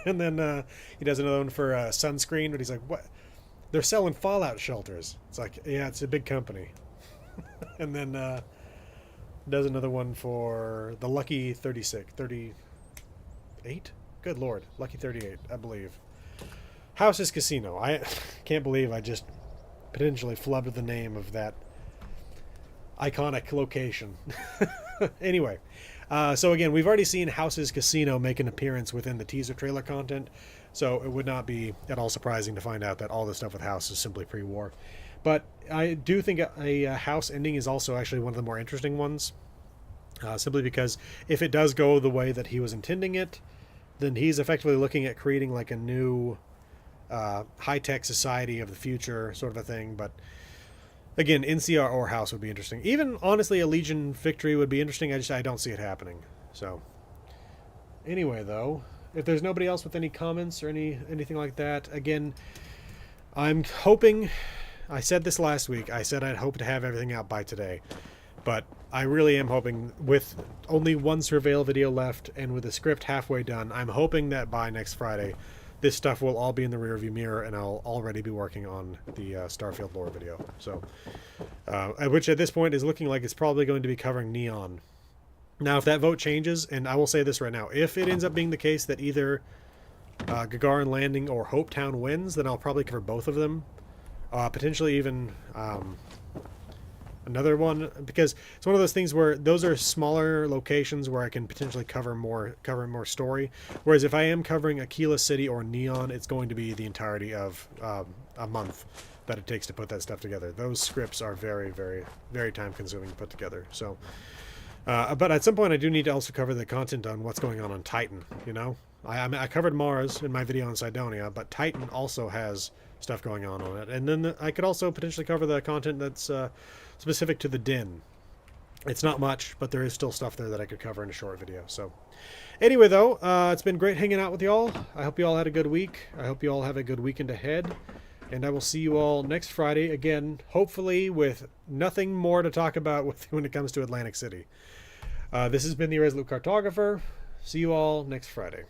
and then he does another one for sunscreen, but he's like, what? They're selling fallout shelters. It's like, yeah, it's a big company. And then does another one for the Lucky 38? Good Lord, Lucky 38, I believe. House's Casino. I can't believe I just potentially flubbed the name of that iconic location. Anyway, so again, we've already seen House's Casino make an appearance within the teaser trailer content, so it would not be at all surprising to find out that all this stuff with House is simply pre-war. But I do think a House ending is also actually one of the more interesting ones, simply because if it does go the way that he was intending it, then he's effectively looking at creating like a new high-tech society of the future sort of a thing. But again, NCR or House would be interesting. Even honestly, a Legion victory would be interesting. I don't see it happening. So anyway, though, if there's nobody else with any comments or anything like that, again, I'm hoping, I said this last week, I said I'd hope to have everything out by today, but I really am hoping, with only one surveil video left and with the script halfway done, I'm hoping that by next Friday this stuff will all be in the rearview mirror and I'll already be working on the Starfield lore video. So, which at this point is looking like it's probably going to be covering Neon. Now, if that vote changes, and I will say this right now, if it ends up being the case that either Gagarin Landing or Hopetown wins, then I'll probably cover both of them. Potentially even another one, because it's one of those things where those are smaller locations where I can potentially cover more story. Whereas if I am covering Aquila City or Neon, it's going to be the entirety of a month that it takes to put that stuff together. Those scripts are very, very, very time consuming to put together. So, but at some point I do need to also cover the content on what's going on Titan. You know, I covered Mars in my video on Cydonia, but Titan also has stuff going on it, and then I could also potentially cover the content that's specific to the Den. It's not much, but there is still stuff there that I could cover in a short video. So anyway, though, it's been great hanging out with y'all. I hope you all had a good week. I hope you all have a good weekend ahead, and I will see you all next Friday again, hopefully with nothing more to talk about when it comes to Atlantic City. This has been the Irresolute Cartographer. See you all next Friday.